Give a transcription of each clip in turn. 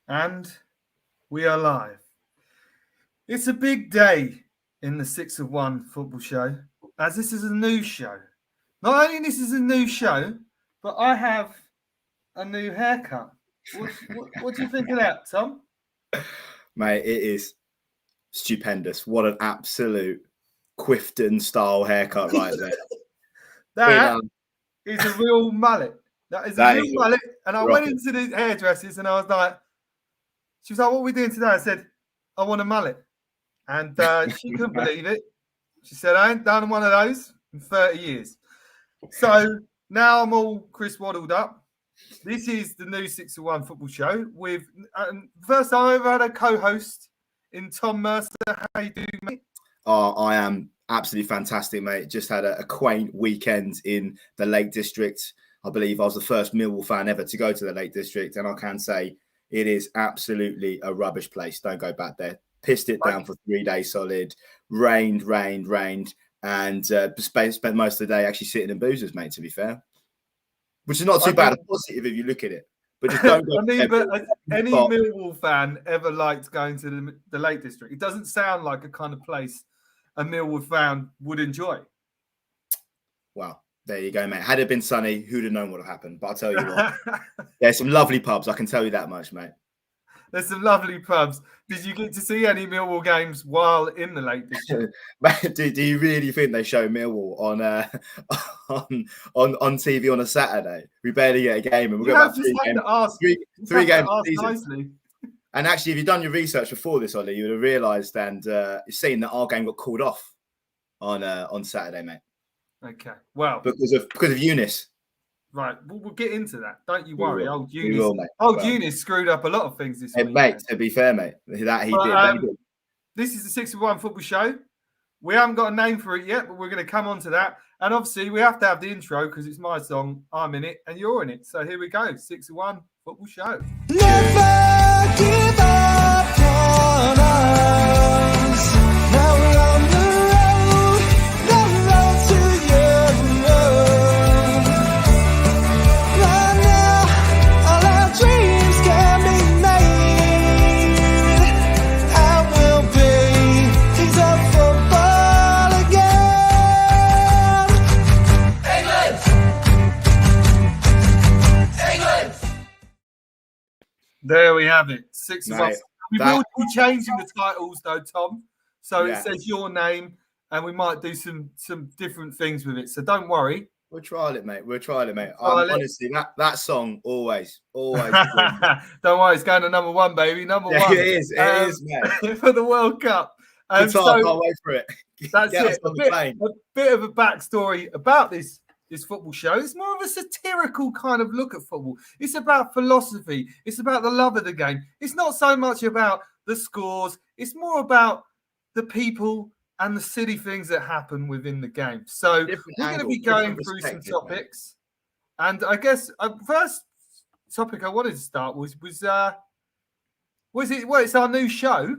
And we are live. It's a big day in the 6 of 1 football show, as this is a new show. Not only this is a new show, but I have a new haircut. What do you think of that, Tom? Mate, it is stupendous. What an absolute Quifton-style haircut right there. That is a real mullet. That is a real mullet. And I went into the hairdressers and I was like, she was like, what are we doing today? I said, I want a mullet. And she couldn't believe it. She said, I ain't done one of those in 30 years. So now I'm all Chris Waddled up. This is the new 6 of 1 football show with first time I ever had a co-host in Tom Mercer. How you doing, mate? Oh, I am absolutely fantastic, mate. Just had a quaint weekend in the Lake District. I believe I was the first Millwall fan ever to go to the Lake District, and I can say it is absolutely a rubbish place. Don't go back there. Pissed it down for 3 days solid. Rained, and spent most of the day actually sitting in boozers, mate, to be fair. Which is not too bad a positive if you look at it. But just don't go. I mean, but any Millwall fan ever liked going to the Lake District? It doesn't sound like a kind of place a Millwall fan would enjoy. Well, there you go, mate. Had it been sunny, who'd have known what would have happened? But I'll tell you what, there's some lovely pubs. I can tell you that much, mate. There's some lovely pubs. Did you get to see any Millwall games while in the Lake District? do you really think they show Millwall on TV on a Saturday? We barely get a game, and we've got about three games nicely. And actually, if you've done your research before this, Ollie, you would have realised and seen that our game got called off on Saturday, mate. Okay, well, because of Eunice. Right, we'll get into that. Don't you worry. Old Eunice, Eunice screwed up a lot of things this week. Mate, to be fair, mate, that he did. This is the 6 of 1 football show. We haven't got a name for it yet, but we're going to come on to that. And obviously, we have to have the intro because it's my song. I'm in it and you're in it. So here we go. 6 of 1 football show. Never give up on us. Now we're on the road to you. Right now, all our dreams can be made. I will be kings of football again. England! There we have it. 6 of 1. We will be changing the titles though, Tom. So it says your name, and we might do some different things with it. So don't worry. We'll trial it, mate. Honestly, that song always. Don't worry, it's going to number 1, baby. Number 1. It is, mate. For the World Cup. So, can't wait for it. That's it. A bit of a backstory about this football show. It's more of a satirical kind of look at football. It's about philosophy. It's about the love of the game. It's not so much about the scores. It's more about the people and the silly things that happen within the game. So we're going to be going through some topics. And I guess first topic I wanted to start it's our new show,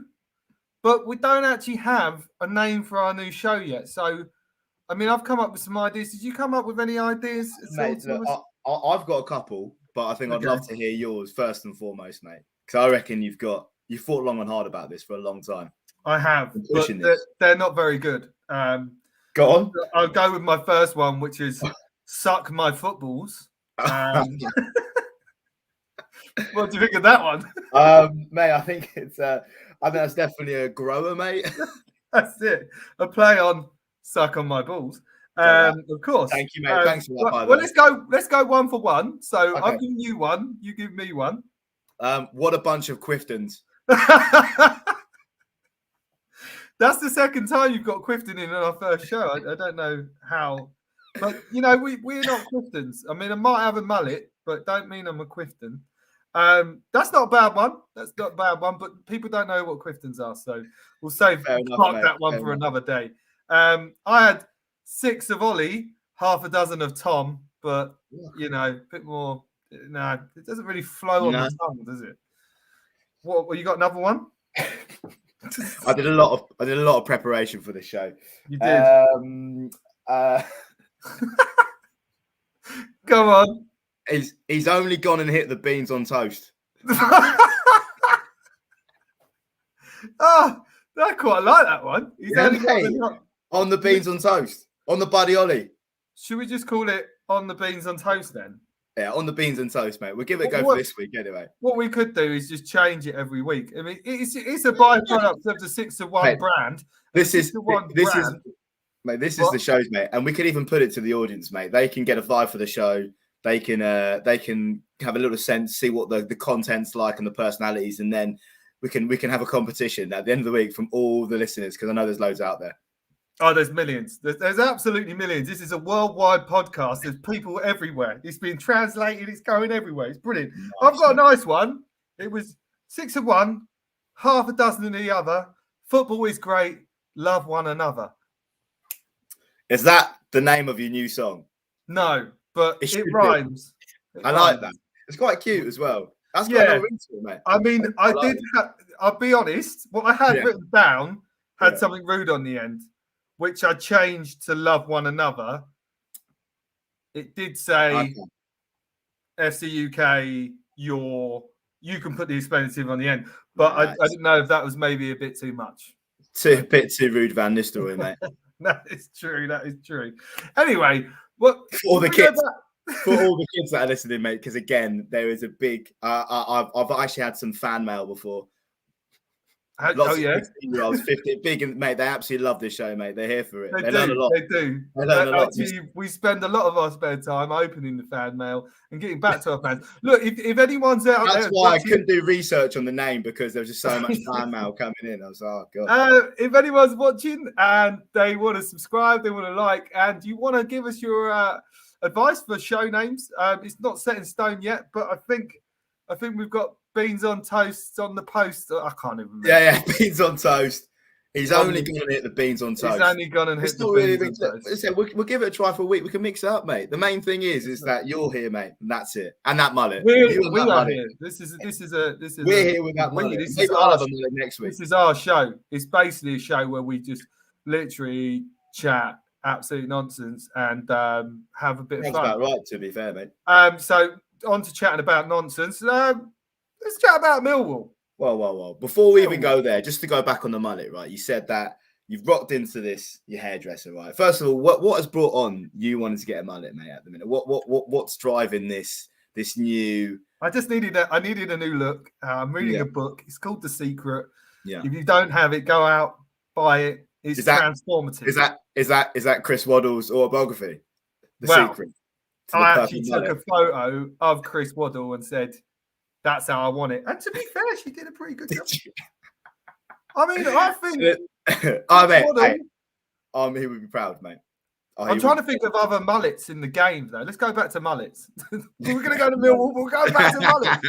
but we don't actually have a name for our new show yet. So I mean, I've come up with some ideas. Did you come up with any ideas? Mate, look, I've got a couple, but I think I'd love to hear yours first and foremost, mate. Because I reckon you've thought long and hard about this for a long time. I have, but they're not very good. Go on. I'll go with my first one, which is suck my footballs. What do you think of that one? Mate, I think that's definitely a grower, mate. That's it. A play on suck on my balls. Of course. Thank you, mate. Thanks for that. Let's go 1 for 1. So I've given you one. You give me one. What a bunch of Quiftons. That's the second time you've got Quifton in our first show. I don't know how, but we're not Quiftons. I mean, I might have a mullet, but don't mean I'm a Quifton. That's not a bad one. But people don't know what Quiftons are, so we'll save that one for another day. I had 6 of Ollie, half a dozen of Tom, but a bit more. No, it doesn't really flow on the tongue, does it? What? You got another one? I did a lot of preparation for this show. You did. Come on. He's only gone and hit the beans on toast. Oh, I quite like that one. He's Yeah, only got mate. the nut. On the beans on toast. On the Buddy Ollie. Should we just call it on the beans on toast then? Yeah, on the beans and toast, mate. We'll give it a go What- for this week anyway. What we could do is just change it every week. I mean, it's a byproduct of the 6 to 1 Mate, brand. This is brand. mate. This is What? the shows, mate, and we could even put it to the audience, mate. They can get a vibe for the show. They can have a little sense, see what the content's like and the personalities, and then we can have a competition at the end of the week from all the listeners, because I know there's loads out there. Oh, there's millions. There's absolutely millions. This is a worldwide podcast. There's people everywhere. It's being translated. It's going everywhere. It's brilliant. Nice. I've got a nice one. It was 6 of one, half a dozen in the other. Football is great. Love one another. Is that the name of your new song? No, but It should it be. rhymes. I like that. It's quite cute as well. That's got Yeah. no ring to it, mate. I mean, I'll be honest. What I had Yeah. written down had Yeah. something rude on the end, which I changed to love one another. It did say Okay. FC UK, you can put the expletive on the end, but Nice. I didn't know if that was maybe a bit too much. A bit too rude, Van Nistelrooy, mate. That is true. That is true. Anyway, what For all the we go kids. back- For all the kids that are listening, mate, because again, there is a big. I've actually had some fan mail before. Lots yeah, of 16-year-olds, 50, big, and mate, they absolutely love this show, mate. They're here for it. they They learn a do. lot. They do. They learn a lot. Actually, we spend a lot of our spare time opening the fan mail and getting back to our fans. Look, if anyone's out That's there, why I watching- couldn't do research on the name, because there was just so much fan mail coming in. I was like, oh god. if anyone's watching and they want to subscribe, they want to like, and you want to give us your advice for show names, it's not set in stone yet, but I think we've got beans on toast on the post. I can't even remember. Yeah, beans on toast. He's only going to hit the beans on toast. He's only gone and hit It's the not really beans on toast. listen, we'll give it a try for a week. We can mix it up, mate. The main thing is that you're here, mate, and that's it. And that mullet. We You and that are mullet. here. This is We're here with that mullet. Maybe I'll have a mullet next week. This is our show. It's basically a show where we just literally chat absolute nonsense and have a bit of That's fun. about right, to be fair, mate. So on to chatting about nonsense. Let's chat about Millwall. Well. Before we even go there, just to go back on the mullet, right? You said that you've rocked into this, your hairdresser, right? First of all, what has brought on you wanting to get a mullet, mate, at the minute? What's driving this new? I just needed I needed a new look. I'm reading a book. It's called The Secret. Yeah. If you don't have it, go out, buy it. It's transformative. Is that Chris Waddle's autobiography? The Well, Secret. I actually took a photo of Chris Waddle and said, "That's how I want it." And to be fair, she did a pretty good job. I mean, I think. He would be proud, mate. I'm trying to think of other mullets in the game, though. Let's go back to mullets. We're going to go to Millwall. We'll go back to mullets.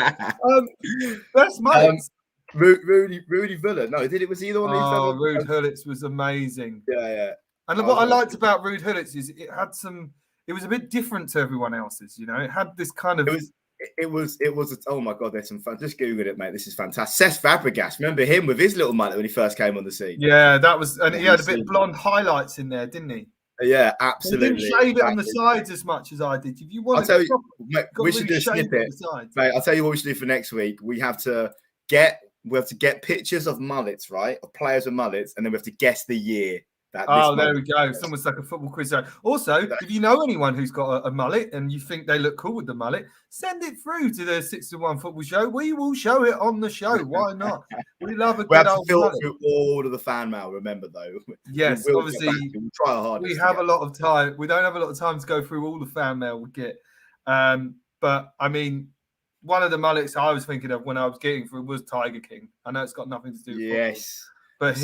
Best mullets. Rudy Villa. No, was he the one? Rude Hullets was amazing. Yeah. And what I liked about Rude Hullets is it had some. It was a bit different to everyone else's. You know, it had this kind of. It was. Oh my god, there's some fun. Just Google it, mate. This is fantastic. Cesc Fabregas. Remember him with his little mullet when he first came on the scene? Yeah, that was, and he had a bit of blonde highlights in there, didn't he? Yeah, absolutely. He didn't shave it on the sides as much as I did. If you want, mate, we should do a snippet. Mate, I'll tell you what we should do for next week. We have to get pictures of mullets, right? Of players with mullets, and then we have to guess the year. There we go. Someone's like a football quiz. Also, if you know anyone who's got a mullet and you think they look cool with the mullet, send it through to the 6 to 1 football show. We will show it on the show. Why not? We love a good old mullet. Through all of the fan mail. Remember, though. Yes, obviously, we'll try hard. We have a lot of time. We don't have a lot of time to go through all the fan mail we get. But I mean, one of the mullets I was thinking of when I was getting through was Tiger King. I know it's got nothing to do with football, but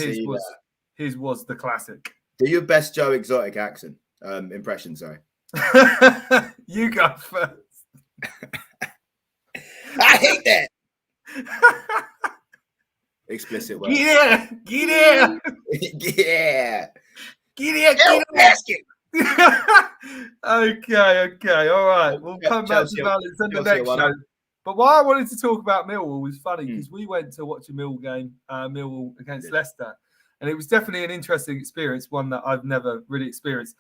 his was the classic. Do your best Joe Exotic accent impression, sorry. You go first. I hate that. Explicit word. Yeah. Yeah. Okay. All right. We'll come back to Valence in the next show. But why I wanted to talk about Millwall was funny because we went to watch a Millwall game, Millwall against Leicester. And it was definitely an interesting experience, one that I've never really experienced.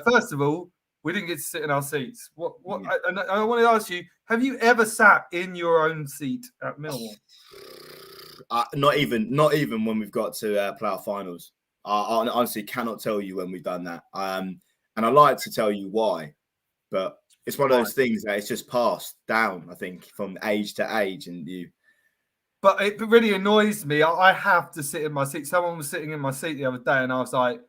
First of all, we didn't get to sit in our seats. And I want to ask you, have you ever sat in your own seat at Millwall? Not even when we've got to playoff finals. I honestly cannot tell you when we've done that. And I like to tell you why, but it's one of those things that it's just passed down, I think, from age to age. And you. But it really annoys me. I have to sit in my seat. Someone was sitting in my seat the other day, and I was like,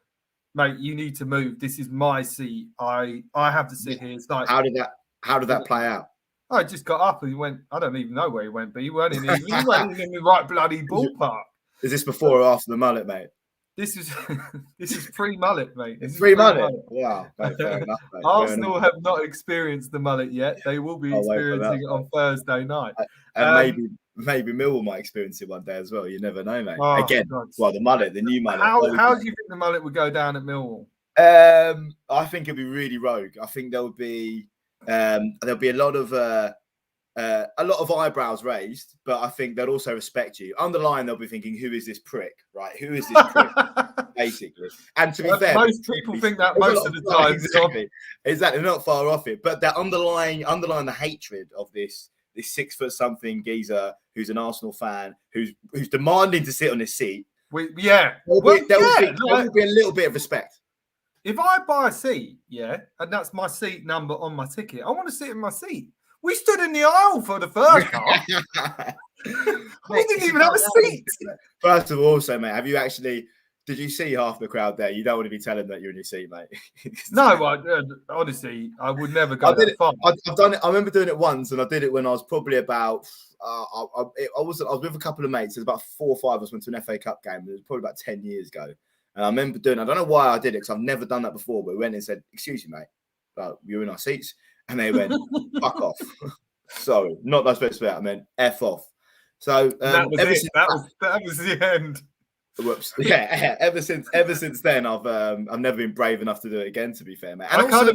"Mate, you need to move. This is my seat. I have to sit here." It's like, how did that play out? I just got up and he went. I don't even know where he went, but he weren't in the right bloody ballpark. Is this before or after the mullet, mate? This is pre-mullet, mate. It's pre-mullet. Wow, mate, fair enough, mate. Arsenal have not experienced the mullet yet. They will be experiencing it on Thursday night. And maybe Millwall might experience it one day as well. You never know, mate. Again, well, the new mullet. How do you think the mullet would go down at Millwall? I think it'd be really rogue. I think there'll be a lot of eyebrows raised, but I think they'll also respect you. Underlying, they'll be thinking, "Who is this prick?" Right? Who is this prick? Basically. And to be fair, most people think that most of the time. Exactly, not far off it. But that underlying the hatred of this 6 foot something geezer who's an Arsenal fan, who's demanding to sit on his seat. There will be a little bit of respect. If I buy a seat, and that's my seat number on my ticket, I want to sit in my seat. We stood in the aisle for the first half. We didn't even have a seat. First of all, mate, did you see half the crowd there? You don't want to be telling them that you're in your seat, mate. No, honestly, I would never go that far. I've done it. I remember doing it once, and I did it when I was probably about. I was with a couple of mates. It was about 4 or 5 of us went to an FA Cup game. It was probably about 10 years ago. And I remember doing. I don't know why I did it because I've never done that before. But we went and said, "Excuse me, mate, you're in our seats," and they went, "Fuck off." Sorry, not that supposed to be. I meant F off. So that was it. That was the end. Whoops. Yeah. Ever since then, I've never been brave enough to do it again. To be fair, mate. And I kind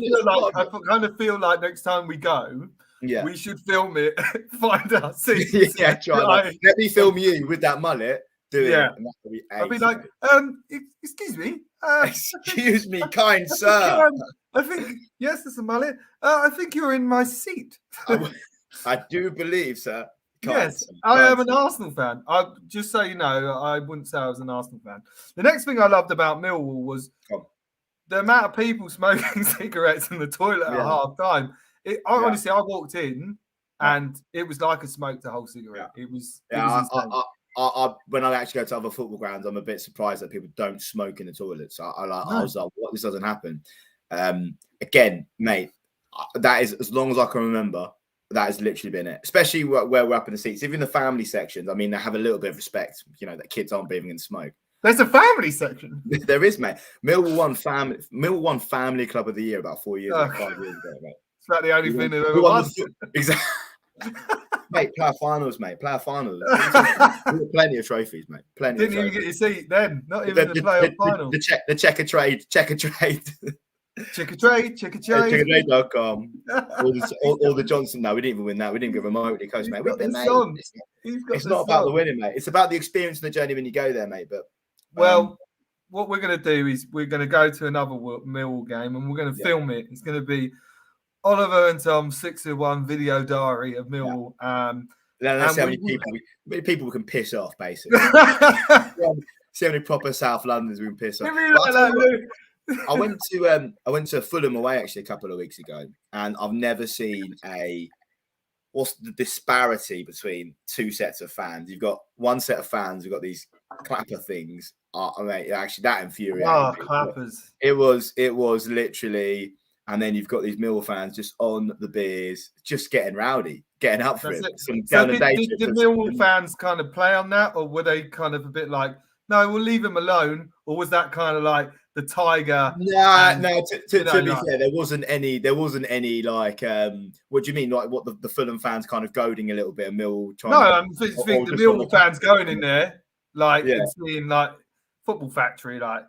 of feel like next time we go, we should film it. Find our seats. Yeah, try. Let me film you with that mullet. Do it. And I'll be like, excuse me. Excuse me, kind sir. I think yes, there's a mullet. I think you're in my seat. I do believe, sir. Yes, I am an Arsenal fan. Just so you know, I wouldn't say I was an Arsenal fan. The next thing I loved about Millwall was the amount of people smoking cigarettes in the toilet at half time. Honestly, I walked in and it was like a smoked a whole cigarette. It was when I actually go to other football grounds, I'm a bit surprised that people don't smoke in the toilets. I was like, what? This doesn't happen. Again, mate, that is as long as I can remember. That has literally been it, especially where we're up in the seats. Even the family sections, I mean, they have a little bit of respect, that kids aren't breathing in smoke. There's a family section. There is, mate. Millwall won Family Club of the Year about 5 years ago, mate. It's about the only thing they've ever won. Exactly. Mate, player finals, mate. Player finals. Plenty of trophies, mate. Didn't even get your seat then. Not even the playoff final. The checker trade. Checkertrade.com. All the Johnson. No, we didn't even win that. We didn't get remotely close, mate. It's not about the winning, mate. It's about the experience and the journey when you go there, mate. But what we're going to do is we're going to go to another Millwall game and we're going to film it. It's going to be Oliver and Tom's 6-1 video diary of Millwall. That's how many people we can piss off, basically. See how many proper South Londoners we can piss off. I went to Fulham away actually a couple of weeks ago, and I've never seen what's the disparity between two sets of fans. You've got one set of fans who've got these clapper things. Actually, that infuriated me. Clappers! It was literally, and then you've got these Millwall fans just on the beers, just getting rowdy, getting up for it. Did Millwall fans kind of play on that, or were they kind of a bit like, no, we'll leave him alone, or was that kind of like the tiger? No. To be fair, there wasn't any like. What do you mean? Like what the Fulham fans kind of goading a little bit of Millwall? I think the Millwall fans going in there like it's being like Football Factory, like.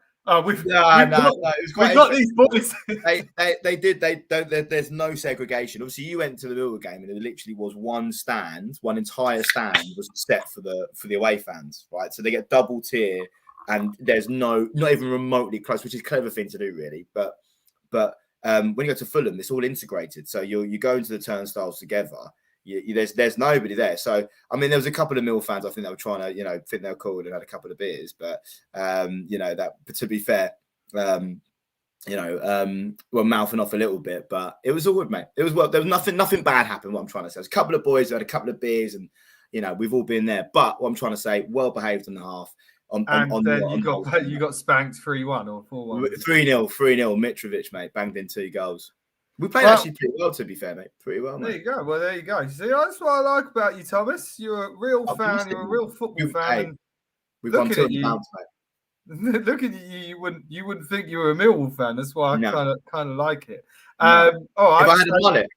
We've got these boys. they did. There's no segregation. Obviously, you went to the Millwall game, and it literally was one entire stand was set for the away fans, right? So they get double tier, and there's not even remotely close, which is a clever thing to do, really. But when you go to Fulham, it's all integrated. So you go into the turnstiles together. there's nobody there. So I mean, there was a couple of Mill fans. I think they were trying to, think they were cool and had a couple of beers. But but to be fair, were mouthing off a little bit. But it was all good, mate. It was well. There was nothing bad happened. What I'm trying to say, there's a couple of boys who had a couple of beers, and we've all been there. But what I'm trying to say, well behaved on the half. You got spanked 3-1 or 4-1. 3-0, Mitrovic, mate, banged in 2 goals. We played actually pretty well, to be fair, mate. Pretty well, mate. There you go. Well, there you go. See, that's what I like about you, Thomas. You're a real fan. You're a real football fan. We've won 2 pounds, mate. Looking at you, you wouldn't think you were a Millwall fan. That's why I kind of like it. No. All right, if I had a mullet,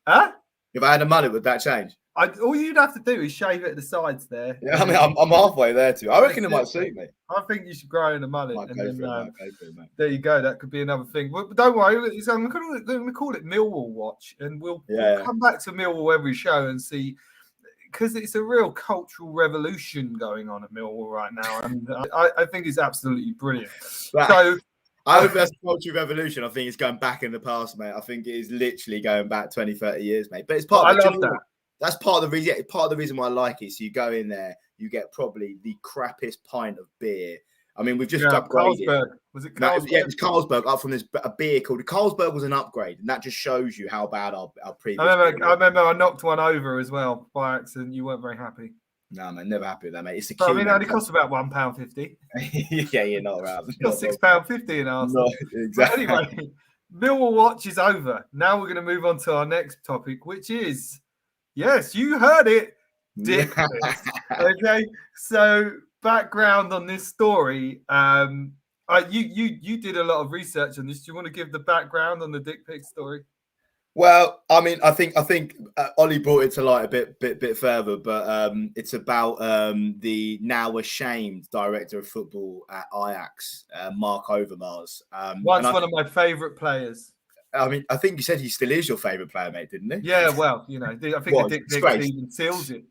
huh? If I had a mullet, would that change? All you'd have to do is shave it at the sides there. Yeah, I mean, I'm halfway there too. I reckon it might suit me. I think you should grow in a mullet. There you go. That could be another thing. But don't worry. I'm going to call it Millwall Watch, and we'll come back to Millwall every show and see, because it's a real cultural revolution going on at Millwall right now, and I think it's absolutely brilliant. So. I hope that's cultural revolution. I think it's going back in the past, mate. I think it is literally going back 20, 30 years, mate. But it's part of that. That's part of the reason. Part of the reason why I like it. So you go in there, you get probably the crappiest pint of beer. I mean, we've just upgraded. Carlsberg. Was it Carlsberg? Yeah, it was Carlsberg. Up from a beer called Carlsberg was an upgrade, and that just shows you how bad our previous. I remember I knocked one over as well by accident. You weren't very happy. No, man, never happy with that, mate. It's the key. I mean, it only costs about £1.50. Yeah, you're not around. It costs £6.50 in Arsenal. No, exactly. But anyway, Millwall Watch is over. Now we're going to move on to our next topic, which is, yes, you heard it, dick pics. Okay, so background on this story. You did a lot of research on this. Do you want to give the background on the dick pic story? Well, I mean, I think Ollie brought it to light a bit further, but it's about the now ashamed director of football at Ajax, Mark Overmars. One of my favourite players. I mean, I think you said he still is your favourite player, mate, didn't he? Yeah, well, I think the dick pic even seals it.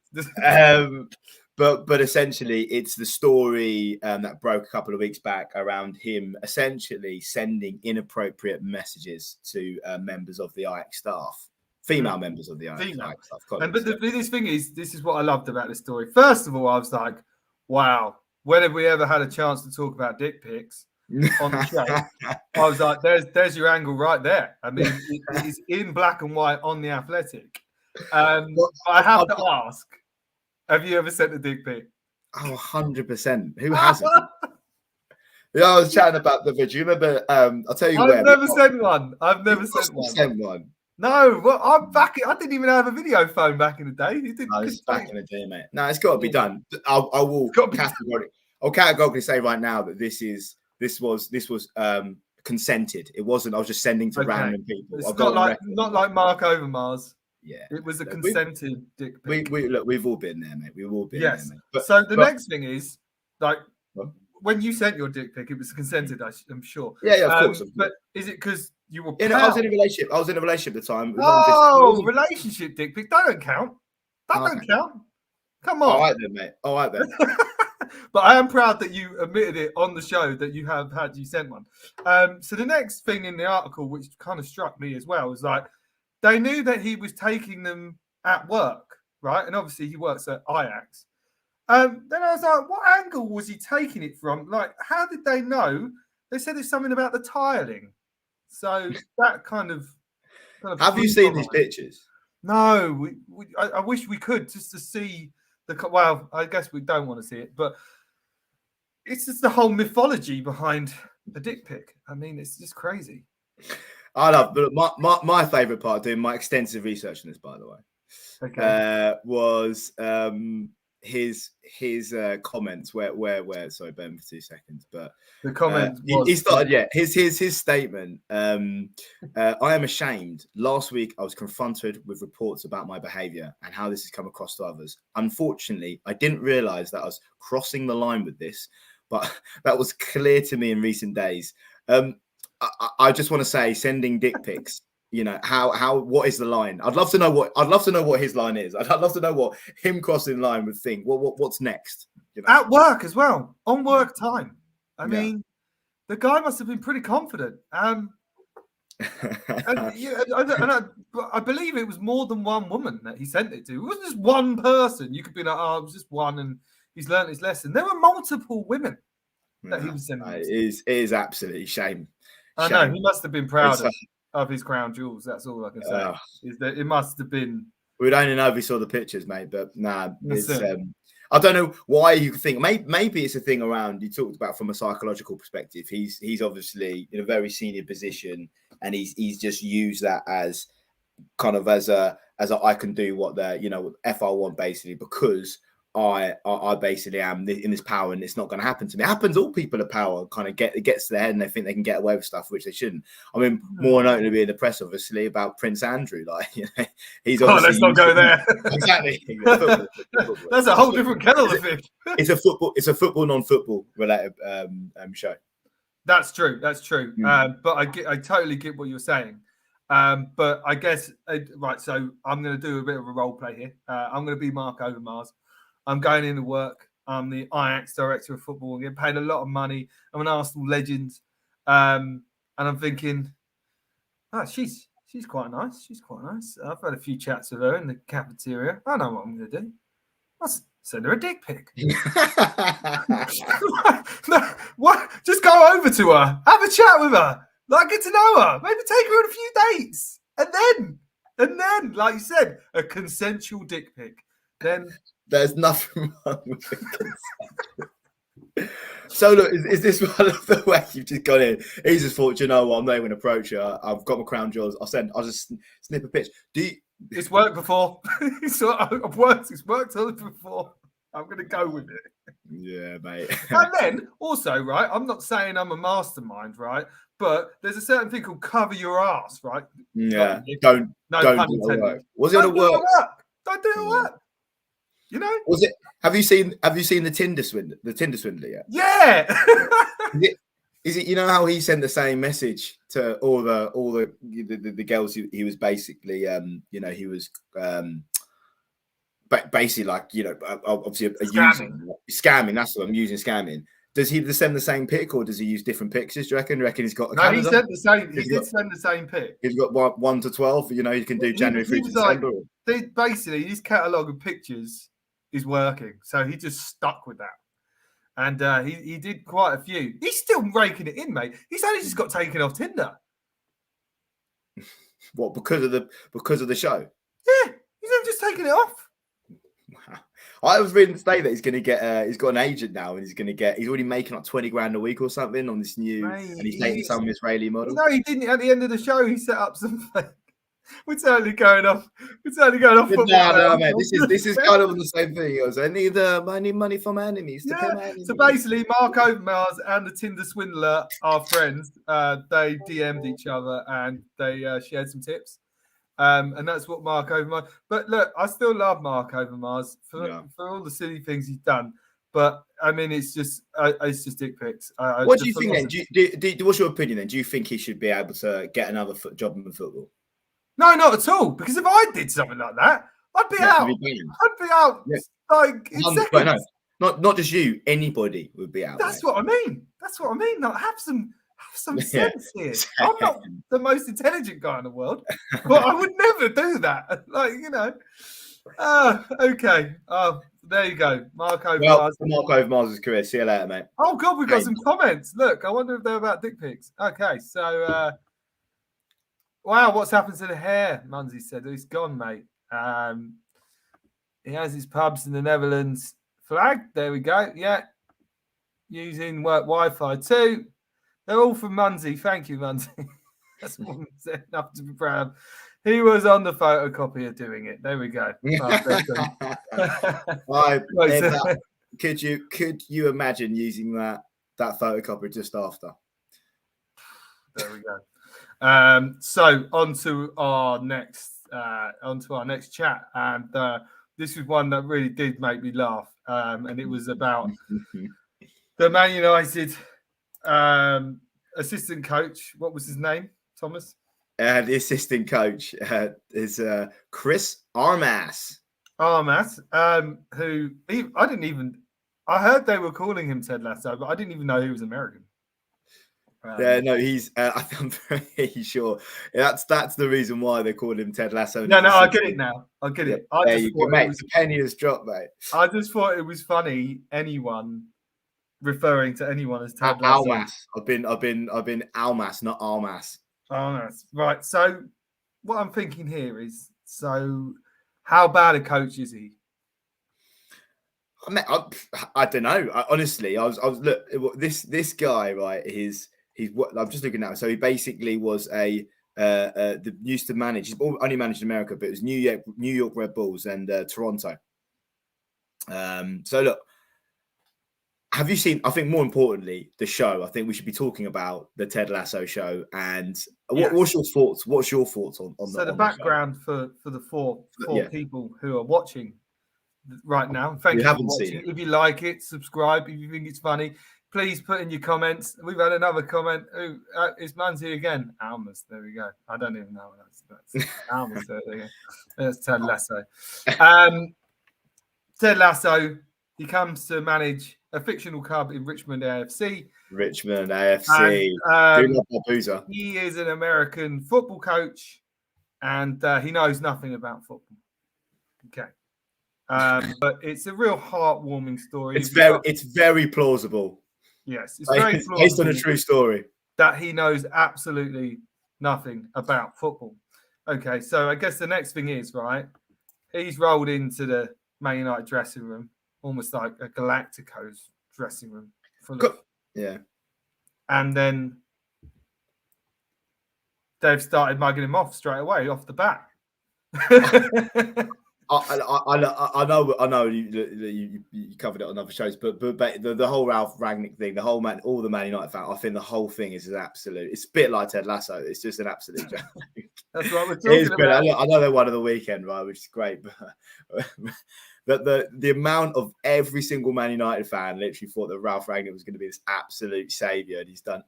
But essentially, it's the story that broke a couple of weeks back around him essentially sending inappropriate messages to members of the Ajax staff, female members of the Ajax staff. But the biggest thing is, this is what I loved about this story. First of all, I was like, wow, when have we ever had a chance to talk about dick pics on the show? I was like, there's your angle right there. I mean, it is in black and white on The Athletic. I have to ask, have you ever sent a dick pic? Oh, 100%. Who hasn't? I was chatting about the video. Do you remember? I'll tell you I've never sent one. I've never sent one. No, well, I'm back. I didn't even have a video phone back in the day. It's back in the day, mate. No, it's got to be done. I will categorically say right now that this was consented. It wasn't. I was just sending to random people. It's not like Mark Overmars. Yeah, it was a consented dick pic. We've all been there, mate. We've all been there, mate. But next thing is, like, when you sent your dick pic, it was consented, I'm sure. Yeah, of course. But is it because you were I was in a relationship. I was in a relationship at the time. Relationship dick pic. That don't count. That don't count. Come on. All right then, mate. All right then. But I am proud that you admitted it on the show that you sent one. So the next thing in the article, which kind of struck me as well, was like, they knew that he was taking them at work, right? And obviously he works at Ajax. Then I was like, what angle was he taking it from? Like, how did they know? They said it's something about the tiling. So that kind of have you seen these pictures? No, I wish we could, just to see well, I guess we don't want to see it, but it's just the whole mythology behind the dick pic. I mean, it's just crazy. I love, but my favourite part, doing my extensive research on this, by the way, was his comments. Where? Sorry, Ben, for 2 seconds. But the comment he started. His statement. I am ashamed. Last week, I was confronted with reports about my behaviour and how this has come across to others. Unfortunately, I didn't realise that I was crossing the line with this, but that was clear to me in recent days. I just want to say, sending dick pics. What is the line? I'd love to know what his line is. I'd love to know what him crossing the line would think. What's next? At work as well, on work time. I mean, the guy must have been pretty confident. And yeah, I believe it was more than one woman that he sent it to. It wasn't just one person. You could be like, oh, it was just one, and he's learned his lesson. There were multiple women that he was sending it to. It is absolutely shame. I know, he must have been proud It's of his crown jewels. That's all I can say. Is that it must have been. We don't know if we saw the pictures, mate, but nah, That's it's it. I don't know why you think maybe it's a thing around you talked about from a psychological perspective. He's obviously in a very senior position, and he's just used that as kind of as a I can do what the F I want basically because I basically am in this power and it's not going to happen to me. It happens. All people of power kind of gets to their head and they think they can get away with stuff which they shouldn't. I mean, more notably in the press, obviously, about Prince Andrew. Like, he's obviously let's not go there. Exactly. Football. That's a whole different kettle of fish. It's a football non-football related show. That's true. That's true. But I totally get what you're saying. But I guess right. So I'm going to do a bit of a role play here. I'm going to be Mark Overmars. I'm going into work. I'm the Ajax director of football. I'm getting paid a lot of money. I'm an Arsenal legend. And I'm thinking, she's quite nice. She's quite nice. I've had a few chats with her in the cafeteria. I know what I'm going to do. I'll send her a dick pic. No, what? Just go over to her. Have a chat with her. Like, get to know her. Maybe take her on a few dates. And then, like you said, a consensual dick pic. Then there's nothing wrong with it. So look, is this one of the way you've just gone in? He's just thought, you know what, I'm not even approach her. I've got my crown jewels. I'll just snip a pitch. It's worked before. It's worked on it before. I'm going to go with it. Yeah, mate. And then also, right, I'm not saying I'm a mastermind, right? But there's a certain thing called cover your ass, right? Yeah. Don't do the work. Was it a work? Don't do the work. You know? Was it? Have you seen the Tinder swindler yet? Yeah. Is it? You know how he sent the same message to all the girls he was basically he was basically like obviously scamming. That's what I'm using, scamming. Does he send the same pic or does he use different pictures? Do you reckon he's got? No, he sent the same. He did send the same pic. He's got 1 to 12. You can do January through to December. Basically, his catalogue of pictures is working, so he just stuck with that. And he did quite a few. He's still raking it in, mate. He's only just got taken off Tinder. What, because of the show? Yeah, he's only just taken it off. Wow. I was reading today that he's going to get. He's got an agent now, and he's already making like 20 grand a week or something on this new. Mate, and he's dating some Israeli model. No, he didn't. At the end of the show, he set up some. We're totally going off. Football. No, mate. This is kind of the same thing. He goes, I need money for my enemies. So basically, Mark Overmars and the Tinder swindler are friends. They DM'd each other and they shared some tips. And that's what Mark Overmars. But look, I still love Mark Overmars for all the silly things he's done. But I mean, it's just dick pics. What do you think then? What's your opinion then? Do you think he should be able to get another job in football? No, not at all. Because if I did something like that, I'd be out. I'd be out. Yeah. Like in seconds. No, not just you. Anybody would be out. That's what I mean. Like, have some sense here. I'm not the most intelligent guy in the world, but I would never do that. Like, okay. There you go. Mark Overmars. Mark Overmars' career. See you later, mate. Oh God, we've got some comments. Look, I wonder if they're about dick pics. Okay, so wow, what's happened to the hair? Munsey said it's gone, mate. He has his pubs in the Netherlands flag. There we go. Yeah, using work Wi-Fi too. They're all from Munsey. Thank you, Munsey. That's more than enough to be proud of. He was on the photocopier doing it. There we go. Could you imagine using that photocopier just after? There we go. So on to our next chat, and this is one that really did make me laugh, and it was about the Man United assistant coach. What was his name, Thomas? The assistant coach is Chris Armas. Who I heard they were calling him Ted Lasso, but I didn't even know he was American. Yeah, no, he's. I'm very sure that's the reason why they call him Ted Lasso. No, I get it now. I get it. I There just you go, thought mate. it was. The penny has dropped, mate. I just thought it was funny. Anyone referring to anyone as Ted Lasso. Almas. I've been Almas, not Almas. Almas. Right. So what I'm thinking here is, so how bad a coach is he? I don't know. Honestly, I was look. This guy, right? He's what I'm just looking at. So he basically was used to manage. He's only managed in America, but it was New York Red Bulls and Toronto. So look, have you seen? I think more importantly, the show. I think we should be talking about the Ted Lasso show. And what's your thoughts? What's your thoughts on the background for the four people who are watching right now? Thank you for watching. If you like it, subscribe. If you think it's funny, please put in your comments. We've had another comment. It's Manzi again. Almas. There we go. I don't even know what that's Almas. There we go. That's Ted Lasso. Ted Lasso. He comes to manage a fictional club in Richmond AFC. And, he is an American football coach, and he knows nothing about football. Okay. But it's a real heartwarming story. It's very plausible. Yes, it's very plausible. Based on a true story. That he knows absolutely nothing about football. Okay, so I guess the next thing is, right, he's rolled into the Man United dressing room, almost like a Galacticos dressing room. Yeah. And then they've started mugging him off straight away, off the bat. I know you covered it on other shows, but the whole Ralph Rangnick thing, all the Man United fans, I think the whole thing is an absolute. It's a bit like Ted Lasso. It's just an absolute joke. That's what we're talking about. I know they won of the weekend, right, which is great, but the amount of every single Man United fan literally thought that Ralph Rangnick was going to be this absolute savior, and he's done.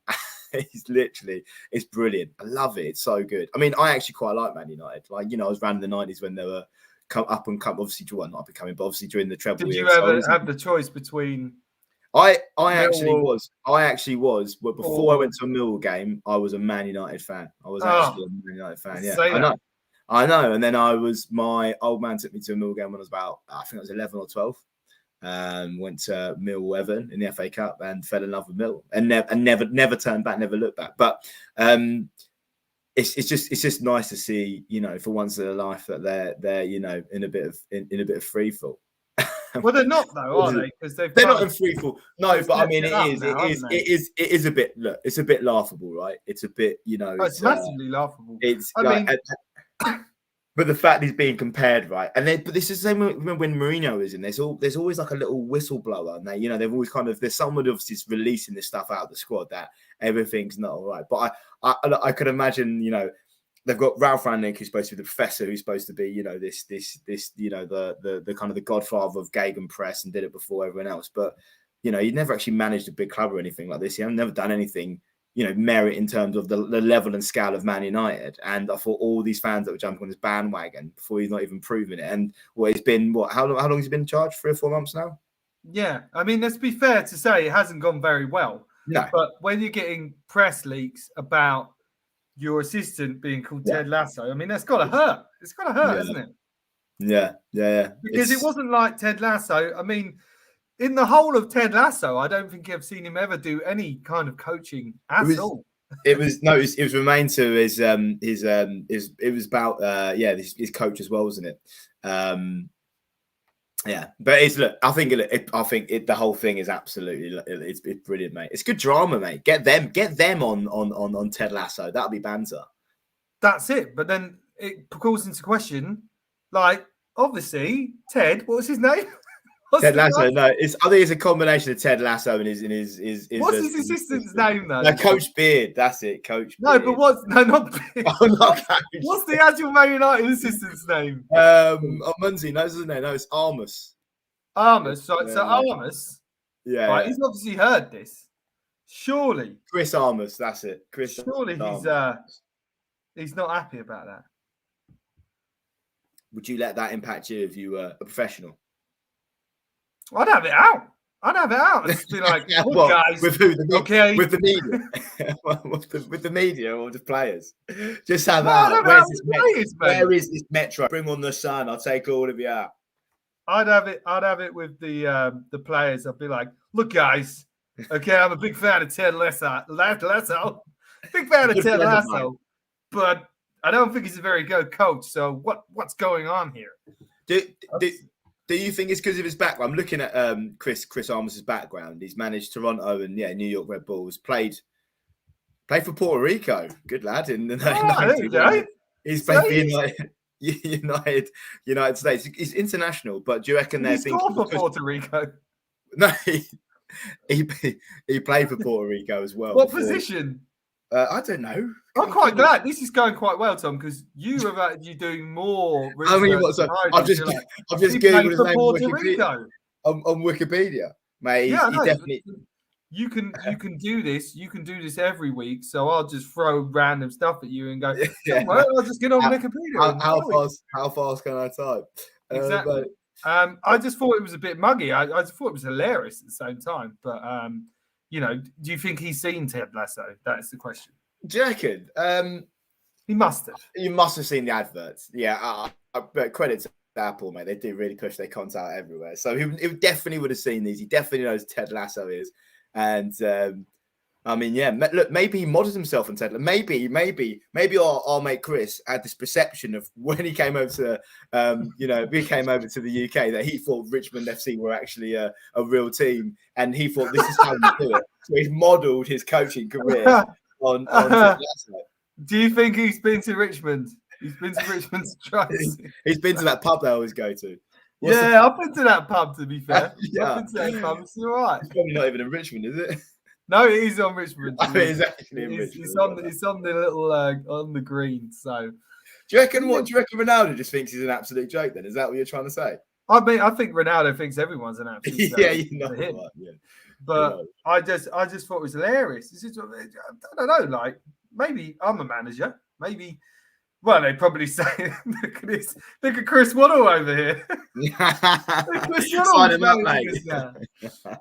It's brilliant. I love it. It's so good. I mean, I actually quite like Man United. Like, I was around in the 90s when they were up and come. Obviously, not becoming, but obviously during the treble. Did you ever have the choice between? I actually was. But before I went to a Millwall game, I was a Man United fan. I was actually a Man United fan. Yeah, I know. And then my old man took me to a Millwall game when I was about, I think I was 11 or 12. Went to Millwall Everton in the FA Cup and fell in love with Millwall and never turned back, never looked back. But it's just nice to see, for once in their life that they're in a bit of free fall. Well, they're not though, are they? Because they're not in free fall. No, but I mean, it is a bit. Look, it's a bit laughable, right? It's a bit, it's massively laughable. But the fact he's being compared, right? But this is the same when Mourinho is in. There's always like a little whistleblower, and they've always there's someone obviously releasing this stuff out of the squad that everything's not all right. But I could imagine, they've got Ralph Rangnick, who's supposed to be the professor, who's supposed to be, this the kind of the godfather of Gegenpress and did it before everyone else. But he never actually managed a big club or anything like this. He had never done anything, merit in terms of the level and scale of Man United. And I thought all these fans that were jumping on his bandwagon before he's not even proven it. And it's been how long has he been in charge? 3 or 4 months now? Yeah, I mean, let's be fair to say it hasn't gone very well. No, but when you're getting press leaks about your assistant being called Ted Lasso, I mean, that's got to hurt. It's got to hurt, isn't it? Yeah. Because it wasn't like Ted Lasso. I mean, in the whole of Ted Lasso, I don't think I've seen him ever do any kind of coaching at all. It was remained to his it was about his coach as well, wasn't it? But I think the whole thing is absolutely it's brilliant, mate. It's good drama, mate. Get them on Ted Lasso. That'll be banter. That's it. But then it calls into question, like, obviously Ted, what was his name? Ted Lasso. No, I think it's a combination of Ted Lasso and his what's his assistant's name though? No, Coach Beard. That's it, Coach. No, Beard. but not Beard. Oh, not Coach. What's the actual Man United assistant's name? Munzi. No, isn't it? No, it's Armas. Armas. So Armas. Yeah. Right. He's obviously heard this. Surely. Chris Armas. That's it. Chris. Surely he's not happy about that. Would you let that impact you if you were a professional? I'd have it out. I'd have it out. I'd just be like, look, What, guys, with who? okay. With the media, with the media or the players. Just have No, I'd out. have Where's out this with the players, mate. Where is this Metro? Bring on the sun. I'll take all of you out. I'd have it with the players. I'd be like, look, guys, okay, I'm a big fan of Ted Lasso. Big fan of Good Ted friend of Lasso, but I don't think he's a very good coach. So what's going on here? Do you think it's because of his background? I'm looking at Chris Armas' background. He's managed Toronto and New York Red Bulls. Played for Puerto Rico. Good lad. In the 90s. He's played for United States. He's international, but do you reckon they're thinking for Puerto Rico? No, he played for Puerto Rico as well. What position? I don't know. I'm quite glad this is going quite well, Tom, because you have actually doing more. I mean, what's up? I've just googled his name on Wikipedia, mate. Yeah, he definitely. You can do this. You can do this every week. So I'll just throw random stuff at you and go. Yeah. Well, I'll just get on Wikipedia. How fast can I type? Exactly. I just thought it was a bit muggy. I just thought it was hilarious at the same time. But do you think he's seen Ted Lasso? That's the question. Do you reckon? He must have. You must have seen the adverts. Yeah, but credit to Apple, mate. They do really push their content out everywhere. So he definitely would have seen these. He definitely knows Ted Lasso is. And I mean, yeah, look, maybe he modded himself on Ted. Maybe our mate Chris had this perception of when he came over to, we came over to the UK that he thought Richmond FC were actually a real team, and he thought this is how you do it. So he's modelled his coaching career on Ted Lasso. Do you think he's been to Richmond? He's been to Richmond to try. He's been to that pub they always go to. I've been to that pub, to be fair. Yeah. I've been to that pub. It's all right. It's probably not even in Richmond, is it? No, it is on Richmond. It's actually in Richmond. It's on the little on the green. So, do you reckon Ronaldo just thinks he's an absolute joke? Then is that what you're trying to say? I mean, I think Ronaldo thinks everyone's an absolute joke. Right, yeah. But I just thought it was hilarious. I don't know. Like maybe I'm a manager. Maybe. Well, they probably say, look at this. Look at Chris Waddle over here. Sign him up, mate.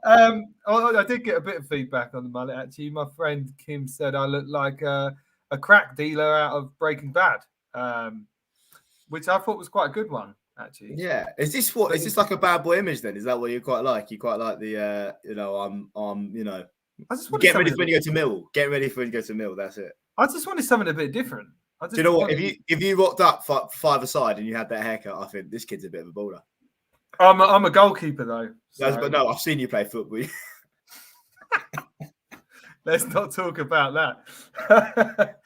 I did get a bit of feedback on the mullet, actually. My friend Kim said I look like a crack dealer out of Breaking Bad, which I thought was quite a good one, actually. Yeah. Is this like a bad boy image then? Is that what you quite like? You quite like the, I just get ready for when you go to Millwall. Get ready for when you go to Millwall. That's it. I just wanted something a bit different. Do you know what? If you rocked up five-a-side and you had that haircut, I think this kid's a bit of a baller. I'm a goalkeeper though. So. But no, I've seen you play football. Let's not talk about that.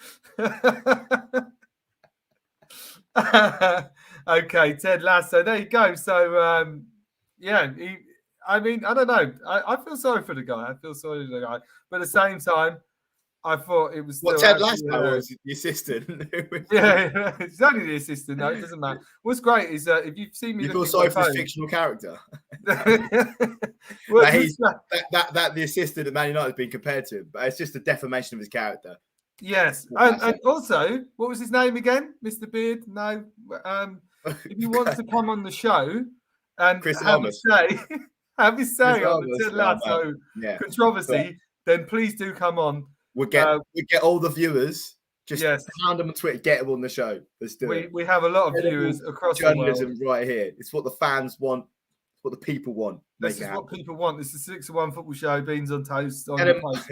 Okay, Ted Lasso. There you go. So I don't know. I feel sorry for the guy. But at the same time, I thought it was still Ted Lasso was the assistant. Yeah, it's only the assistant. No, it doesn't matter. What's great is if you've seen me, you feel sorry for this fictional character. Well, that the assistant at Man United has been compared to him, but it's just a defamation of his character. Yes, and also, what was his name again, Mr. Beard? No, if you want to come on the show and have his say on the Ted Lasso controversy, then please do come on. We get all the viewers. Just pound them on Twitter, get them on the show. Let's do it. We have a lot of viewers across the world. Journalism right here. It's what the fans want. It's what the people want. This is what people want. This is 6-1 football show. Beans on toast on the post.